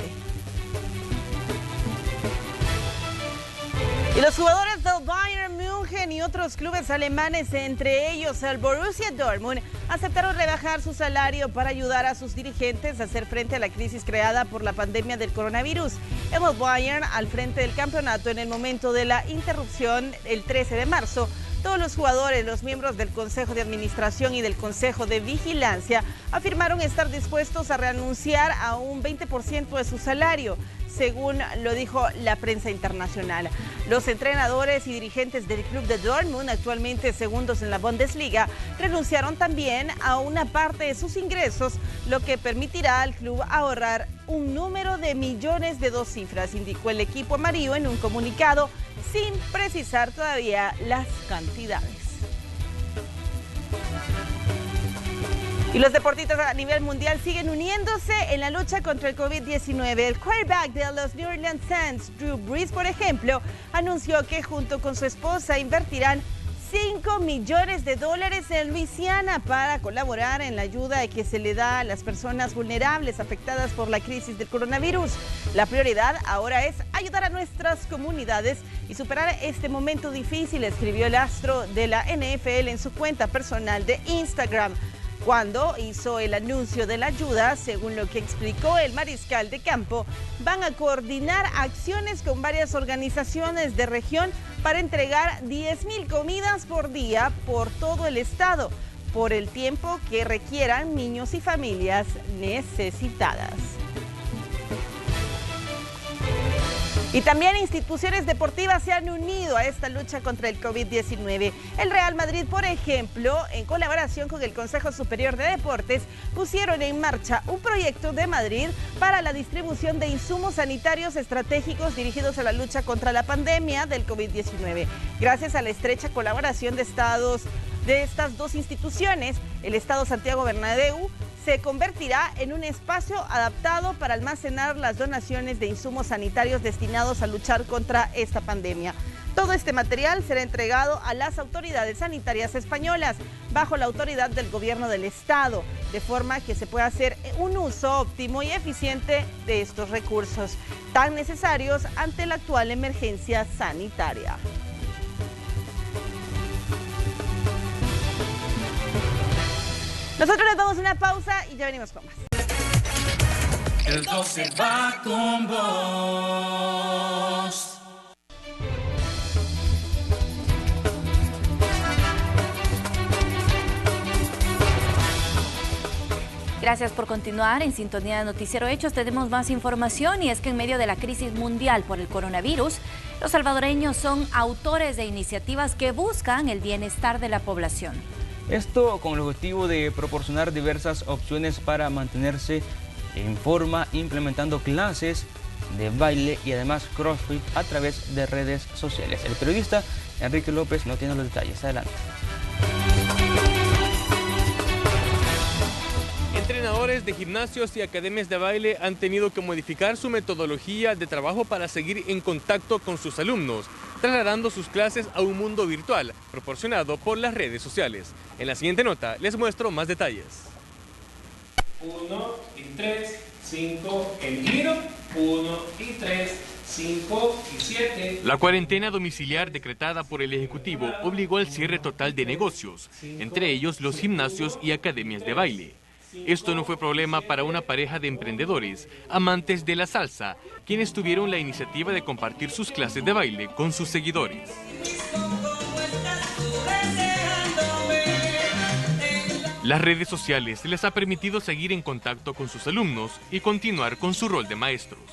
Y los jugadores del Bayern München y otros clubes alemanes, entre ellos el Borussia Dortmund, aceptaron rebajar su salario para ayudar a sus dirigentes a hacer frente a la crisis creada por la pandemia del coronavirus. El Bayern, al frente del campeonato en el momento de la interrupción el 13 de marzo, Todos los jugadores, los miembros del Consejo de Administración y del Consejo de Vigilancia afirmaron estar dispuestos a renunciar a un 20% de su salario, según lo dijo la prensa internacional. Los entrenadores y dirigentes del club de Dortmund, actualmente segundos en la Bundesliga, renunciaron también a una parte de sus ingresos, lo que permitirá al club ahorrar un número de millones de 2 cifras, indicó el equipo amarillo en un comunicado, sin precisar todavía las cantidades. Y los deportistas a nivel mundial siguen uniéndose en la lucha contra el COVID-19. El quarterback de los New Orleans Saints, Drew Brees, por ejemplo, anunció que junto con su esposa invertirán $5 millones en Luisiana para colaborar en la ayuda que se le da a las personas vulnerables afectadas por la crisis del coronavirus. La prioridad ahora es ayudar a nuestras comunidades y superar este momento difícil, escribió el astro de la NFL en su cuenta personal de Instagram. Cuando hizo el anuncio de la ayuda, según lo que explicó el mariscal de campo, van a coordinar acciones con varias organizaciones de región para entregar 10,000 comidas por día por todo el estado, por el tiempo que requieran niños y familias necesitadas. Y también instituciones deportivas se han unido a esta lucha contra el COVID-19. El Real Madrid, por ejemplo, en colaboración con el Consejo Superior de Deportes, pusieron en marcha un proyecto de Madrid para la distribución de insumos sanitarios estratégicos dirigidos a la lucha contra la pandemia del COVID-19. Gracias a la estrecha colaboración de estas dos instituciones, el Estadio Santiago Bernabéu se convertirá en un espacio adaptado para almacenar las donaciones de insumos sanitarios destinados a luchar contra esta pandemia. Todo este material será entregado a las autoridades sanitarias españolas bajo la autoridad del gobierno del estado, de forma que se pueda hacer un uso óptimo y eficiente de estos recursos tan necesarios ante la actual emergencia sanitaria. Nosotros les damos una pausa y ya venimos con más. El 12 va con vos. Gracias por continuar en sintonía de Noticiero Hechos. Tenemos más información y es que en medio de la crisis mundial por el coronavirus, los salvadoreños son autores de iniciativas que buscan el bienestar de la población. Esto con el objetivo de proporcionar diversas opciones para mantenerse en forma, implementando clases de baile y además CrossFit a través de redes sociales. El periodista Enrique López no tiene los detalles. Adelante. Entrenadores de gimnasios y academias de baile han tenido que modificar su metodología de trabajo para seguir en contacto con sus alumnos, trasladando sus clases a un mundo virtual proporcionado por las redes sociales. En la siguiente nota les muestro más detalles. 1 y 3, 5, el giro, 1 y 3, 5 y 7. La cuarentena domiciliar decretada por el Ejecutivo obligó al cierre total de negocios, entre ellos los gimnasios y academias de baile. Esto no fue problema para una pareja de emprendedores, amantes de la salsa, quienes tuvieron la iniciativa de compartir sus clases de baile con sus seguidores. Las redes sociales les ha permitido seguir en contacto con sus alumnos y continuar con su rol de maestros.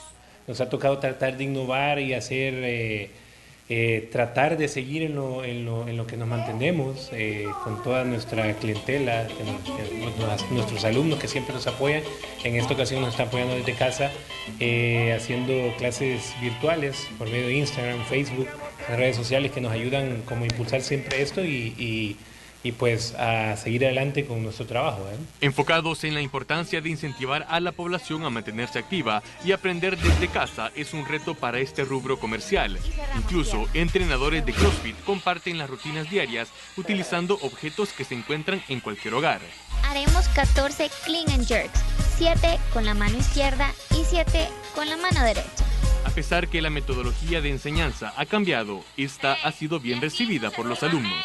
Nos ha tocado tratar de innovar y hacer, tratar de seguir en lo que nos mantenemos con toda nuestra clientela, nuestros alumnos que siempre nos apoyan. En esta ocasión nos están apoyando desde casa, haciendo clases virtuales por medio de Instagram, Facebook, las redes sociales que nos ayudan como a impulsar siempre esto y pues a seguir adelante con nuestro trabajo. Enfocados en la importancia de incentivar a la población a mantenerse activa y aprender desde casa es un reto para este rubro comercial. Incluso entrenadores de CrossFit comparten las rutinas diarias utilizando objetos que se encuentran en cualquier hogar. Haremos 14 clean and jerks, 7 con la mano izquierda y 7 con la mano derecha. A pesar que la metodología de enseñanza ha cambiado, esta ha sido bien recibida por los alumnos.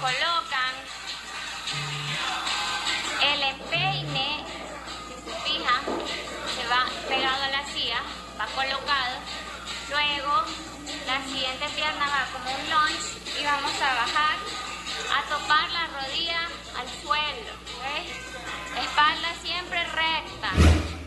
Colocan el empeine, si se fijan, se va pegado a la silla, va colocado, luego la siguiente pierna va como un lunge y vamos a bajar, a topar la rodilla al suelo, ¿ves? Espalda siempre recta.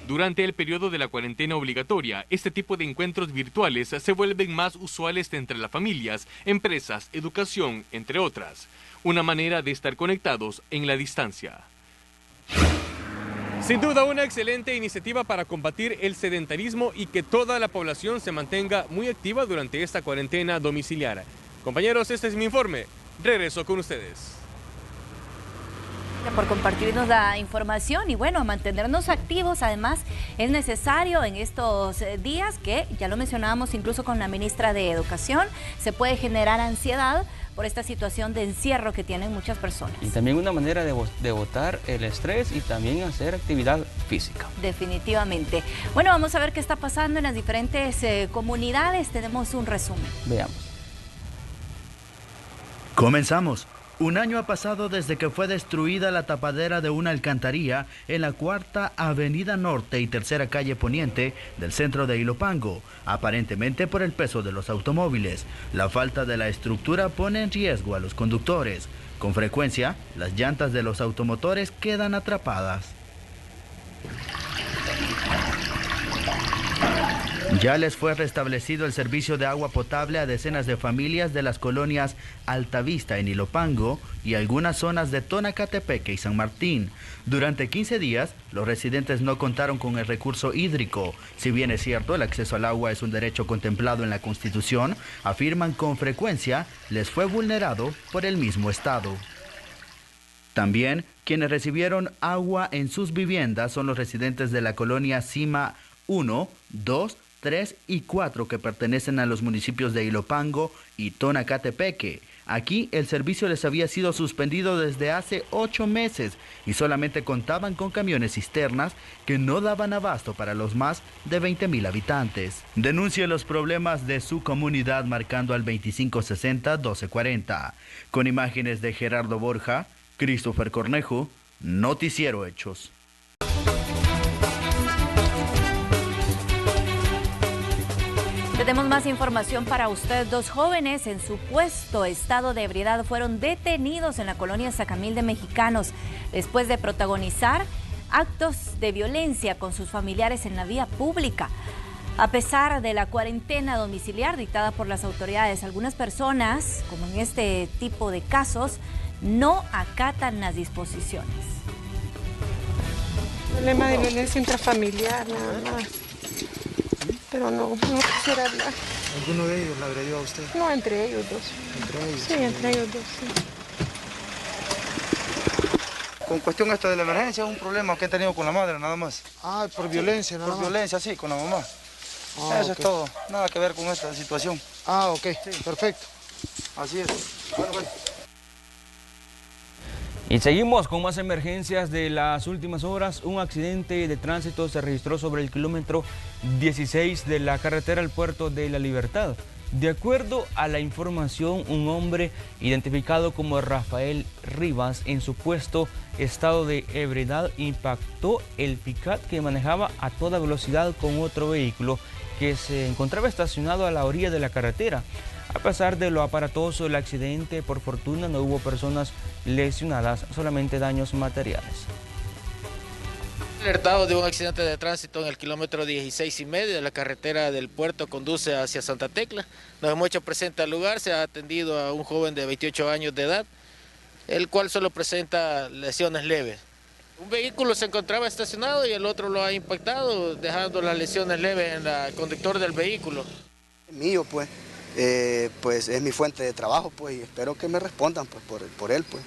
Durante el periodo de la cuarentena obligatoria, este tipo de encuentros virtuales se vuelven más usuales entre las familias, empresas, educación, entre otras. Una manera de estar conectados en la distancia. Sin duda una excelente iniciativa para combatir el sedentarismo y que toda la población se mantenga muy activa durante esta cuarentena domiciliar. Compañeros, este es mi informe. Regreso con ustedes. Por compartirnos la información y bueno, mantenernos activos. Además es necesario en estos días que, ya lo mencionábamos incluso con la ministra de Educación, se puede generar ansiedad por esta situación de encierro que tienen muchas personas. Y también una manera de botar el estrés y también hacer actividad física. Definitivamente. Bueno, vamos a ver qué está pasando en las diferentes comunidades. Tenemos un resumen. Veamos. Comenzamos. Un año ha pasado desde que fue destruida la tapadera de una alcantarilla en la 4ª Avenida Norte y 3ª Calle Poniente del centro de Ilopango, aparentemente por el peso de los automóviles. La falta de la estructura pone en riesgo a los conductores. Con frecuencia, las llantas de los automotores quedan atrapadas. Ya les fue restablecido el servicio de agua potable a decenas de familias de las colonias Altavista en Ilopango y algunas zonas de Tonacatepeque y San Martín. Durante 15 días, los residentes no contaron con el recurso hídrico. Si bien es cierto, el acceso al agua es un derecho contemplado en la Constitución, afirman con frecuencia les fue vulnerado por el mismo Estado. También, quienes recibieron agua en sus viviendas son los residentes de la colonia Cima 1, 2, 3 y 4 que pertenecen a los municipios de Ilopango y Tonacatepeque. Aquí el servicio les había sido suspendido desde hace 8 meses y solamente contaban con camiones cisternas que no daban abasto para los más de 20,000 habitantes. Denuncie los problemas de su comunidad marcando al 2560-1240. Con imágenes de Gerardo Borja, Christopher Cornejo, Noticiero Hechos. Tenemos más información para usted. 2 jóvenes en supuesto estado de ebriedad fueron detenidos en la colonia Sacamil de Mexicanos después de protagonizar actos de violencia con sus familiares en la vía pública. A pesar de la cuarentena domiciliar dictada por las autoridades, algunas personas, como en este tipo de casos, no acatan las disposiciones. Problema de violencia intrafamiliar, nada más. Pero no quisiera hablar. ¿Alguno de ellos la agredió a usted? No, entre ellos dos. ¿Entre ellos? Sí, entre ellos dos, sí. Con cuestión esta de la emergencia, es un problema que he tenido con la madre, nada más. Ah, por violencia, nada más. Por violencia, sí, con la mamá. Eso es todo, nada que ver con esta situación. Ah, ok, sí. Perfecto. Así es. Bueno, pues. Y seguimos con más emergencias de las últimas horas. Un accidente de tránsito se registró sobre el kilómetro 16 de la carretera al Puerto de la Libertad. De acuerdo a la información, un hombre identificado como Rafael Rivas en supuesto estado de ebriedad impactó el pick-up que manejaba a toda velocidad con otro vehículo que se encontraba estacionado a la orilla de la carretera. A pesar de lo aparatoso del accidente, por fortuna no hubo personas lesionadas, solamente daños materiales. Alertado de un accidente de tránsito en el kilómetro 16,5 de la carretera del puerto conduce hacia Santa Tecla. Nos hemos hecho presente al lugar, se ha atendido a un joven de 28 años de edad, el cual solo presenta lesiones leves. Un vehículo se encontraba estacionado y el otro lo ha impactado, dejando las lesiones leves en el conductor del vehículo. Mío, pues es mi fuente de trabajo, pues, y espero que me respondan pues, por él, pues,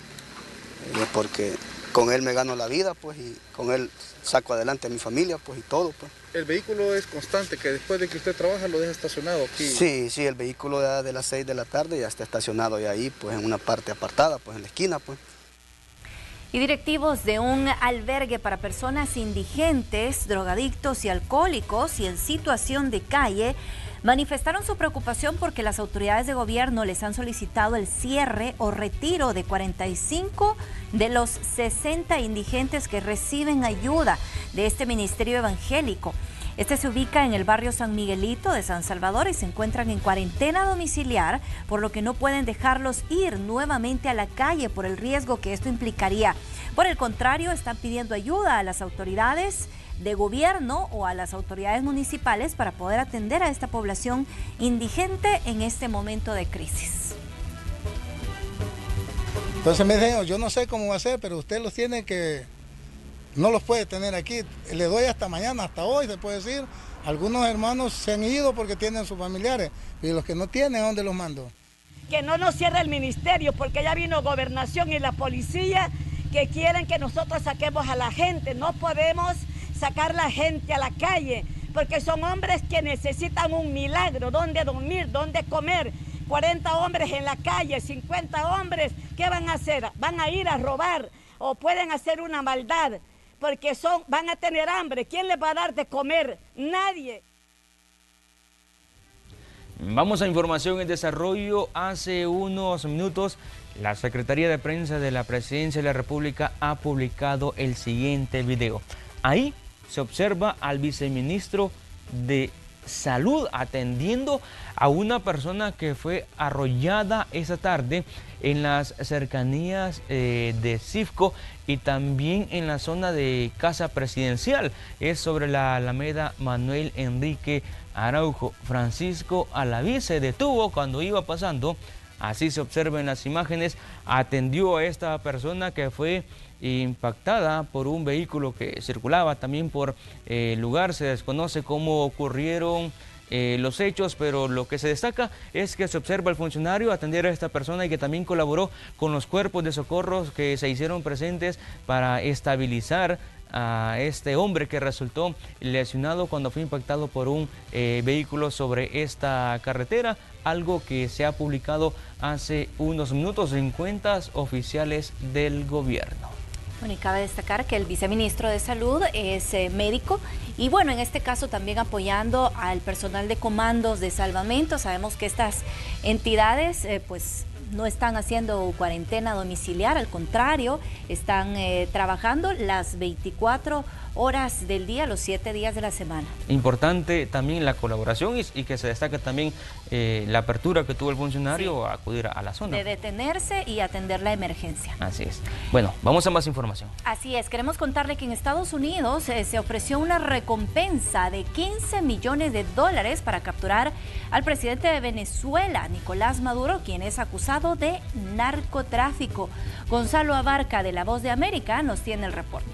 porque con él me gano la vida, pues, y con él saco adelante a mi familia, pues, y todo, pues. ¿El vehículo es constante, que después de que usted trabaja lo deja estacionado aquí? Sí, el vehículo ya de las 6 de la tarde ya está estacionado ya ahí, pues, en una parte apartada, pues, en la esquina, pues. Y directivos de un albergue para personas indigentes, drogadictos y alcohólicos y en situación de calle manifestaron su preocupación porque las autoridades de gobierno les han solicitado el cierre o retiro de 45 de los 60 indigentes que reciben ayuda de este ministerio evangélico. Este se ubica en el barrio San Miguelito de San Salvador y se encuentran en cuarentena domiciliar, por lo que no pueden dejarlos ir nuevamente a la calle por el riesgo que esto implicaría. Por el contrario, están pidiendo ayuda a las autoridades de gobierno o a las autoridades municipales para poder atender a esta población indigente en este momento de crisis. Entonces me dijeron, yo no sé cómo va a ser, pero usted los tiene que, no los puede tener aquí. Le doy hasta mañana, hasta hoy, se puede decir. Algunos hermanos se han ido porque tienen sus familiares, y los que no tienen, ¿dónde los mando? Que no nos cierre el ministerio, porque ya vino Gobernación y la policía que quieren que nosotros saquemos a la gente. No podemos sacar la gente a la calle, porque son hombres que necesitan un milagro, dónde dormir, dónde comer. 40 hombres en la calle, 50 hombres, ¿qué van a hacer? Van a ir a robar o pueden hacer una maldad, porque van a tener hambre. ¿Quién les va a dar de comer? Nadie. Vamos a información en desarrollo. Hace unos minutos, la Secretaría de Prensa de la Presidencia de la República ha publicado el siguiente video. Ahí se observa al viceministro de Salud atendiendo a una persona que fue arrollada esa tarde en las cercanías de Cifco y también en la zona de Casa Presidencial. Es sobre la Alameda Manuel Enrique Araujo. Francisco Alaví se detuvo cuando iba pasando, así se observa en las imágenes, atendió a esta persona que fue impactada por un vehículo que circulaba también por el lugar. Se desconoce cómo ocurrieron los hechos, pero lo que se destaca es que se observa al funcionario atender a esta persona y que también colaboró con los cuerpos de socorros que se hicieron presentes para estabilizar a este hombre que resultó lesionado cuando fue impactado por un vehículo sobre esta carretera, algo que se ha publicado hace unos minutos en cuentas oficiales del gobierno. Bueno, y cabe destacar que el viceministro de Salud es médico y bueno, en este caso también apoyando al personal de comandos de salvamento. Sabemos que estas entidades pues no están haciendo cuarentena domiciliar, al contrario, están trabajando las 24 horas del día, los 7 días de la semana. Importante también la colaboración y que se destaca también la apertura que tuvo el funcionario a acudir a la zona. De detenerse y atender la emergencia. Así es. Bueno, vamos a más información. Así es, queremos contarle que en Estados Unidos se ofreció una recompensa de $15 millones para capturar al presidente de Venezuela, Nicolás Maduro, quien es acusado de narcotráfico. Gonzalo Abarca, de La Voz de América, nos tiene el reporte.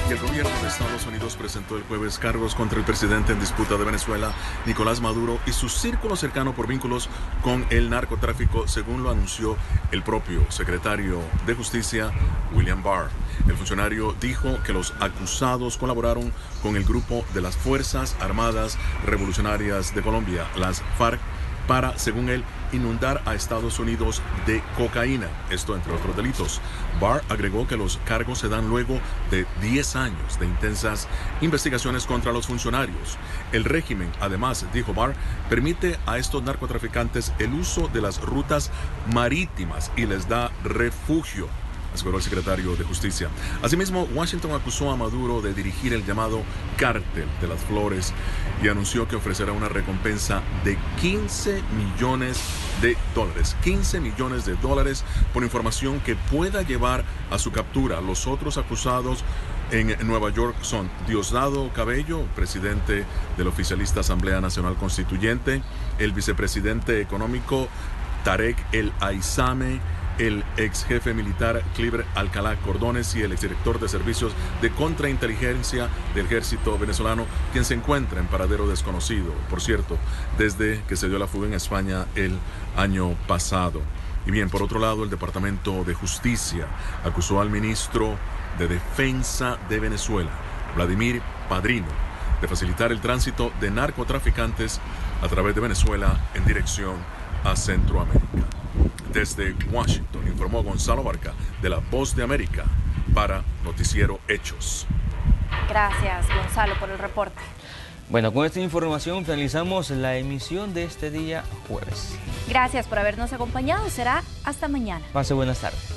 Y el gobierno de Estados Unidos presentó el jueves cargos contra el presidente en disputa de Venezuela, Nicolás Maduro, y su círculo cercano por vínculos con el narcotráfico, según lo anunció el propio secretario de Justicia, William Barr. El funcionario dijo que los acusados colaboraron con el grupo de las Fuerzas Armadas Revolucionarias de Colombia, las FARC, para, según él, inundar a Estados Unidos de cocaína, esto entre otros delitos. Barr agregó que los cargos se dan luego de 10 años de intensas investigaciones contra los funcionarios. El régimen, además, dijo Barr, permite a estos narcotraficantes el uso de las rutas marítimas y les da refugio, aseguró el secretario de Justicia. Asimismo, Washington acusó a Maduro de dirigir el llamado Cártel de las Flores y anunció que ofrecerá una recompensa de $15 millones. $15 millones por información que pueda llevar a su captura. Los otros acusados en Nueva York son Diosdado Cabello, presidente de la oficialista Asamblea Nacional Constituyente, el vicepresidente económico Tarek El Aizame, el ex jefe militar Cliver Alcalá Cordones y el exdirector de servicios de contrainteligencia del ejército venezolano, quien se encuentra en paradero desconocido, por cierto, desde que se dio la fuga en España el año pasado. Y bien, por otro lado, el Departamento de Justicia acusó al ministro de Defensa de Venezuela, Vladimir Padrino, de facilitar el tránsito de narcotraficantes a través de Venezuela en dirección a Centroamérica. Desde Washington, informó Gonzalo Abarca, de La Voz de América, para Noticiero Hechos. Gracias, Gonzalo, por el reporte. Bueno, con esta información finalizamos la emisión de este día jueves. Gracias por habernos acompañado. Será hasta mañana. Pase buenas tardes.